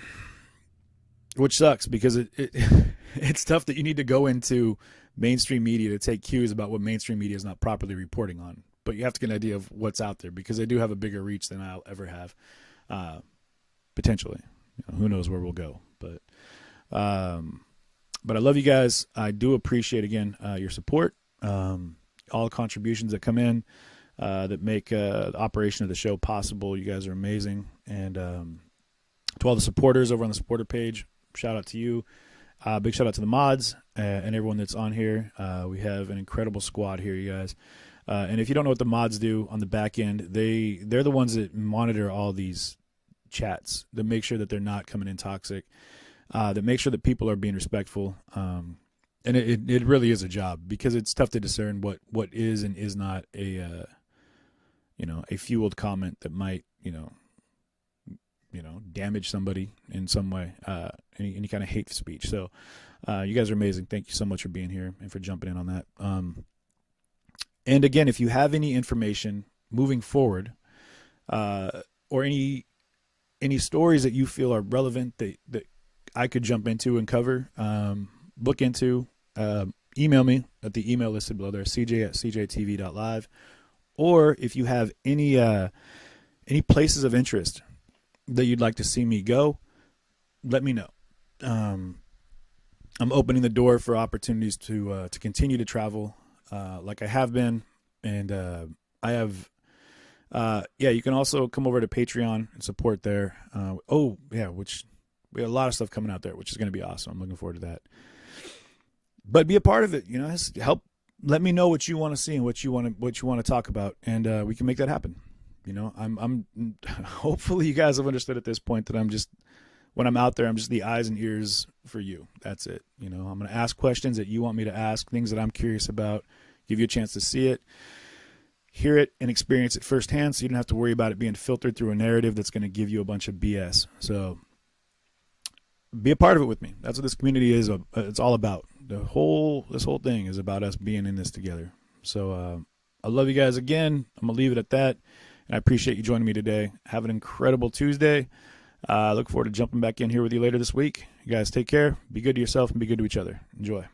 which sucks because it's tough that you need to go into mainstream media to take cues about what mainstream media is not properly reporting on. But you have to get an idea of what's out there because they do have a bigger reach than I'll ever have, potentially. Who knows where we'll go, but I love you guys. I do appreciate, again, your support, all the contributions that come in that make the operation of the show possible. You guys are amazing. And to all the supporters over on the supporter page, shout out to you. Big shout out to the mods and everyone that's on here. We have an incredible squad here, you guys. And if you don't know what the mods do on the back end, they're the ones that monitor all these chats, that make sure that they're not coming in toxic, that make sure that people are being respectful. And it really is a job because it's tough to discern what is and is not a fueled comment that might, damage somebody in some way, any kind of hate speech. So you guys are amazing. Thank you so much for being here and for jumping in on that. And again, if you have any information moving forward, or any stories that you feel are relevant that I could jump into and cover, look into, email me at the email listed below there, cj@cjtv.live. Or if you have any places of interest that you'd like to see me go, let me know. I'm opening the door for opportunities to continue to travel like I have been. And I have, you can also come over to Patreon and support there. Which we have a lot of stuff coming out there, which is going to be awesome. I'm looking forward to that. But be a part of it, help. Let me know what you want to see and what you want to talk about, and we can make that happen. I'm hopefully you guys have understood at this point that when I'm out there, I'm just the eyes and ears for you. That's it. I'm going to ask questions that you want me to ask, things that I'm curious about, give you a chance to see it, hear it, and experience it firsthand, so you don't have to worry about it being filtered through a narrative that's going to give you a bunch of BS. So be a part of it with me. That's what this community is. It's all about. This whole thing is about us being in this together. So I love you guys again. I'm going to leave it at that. And I appreciate you joining me today. Have an incredible Tuesday. I look forward to jumping back in here with you later this week. You guys take care. Be good to yourself and be good to each other. Enjoy.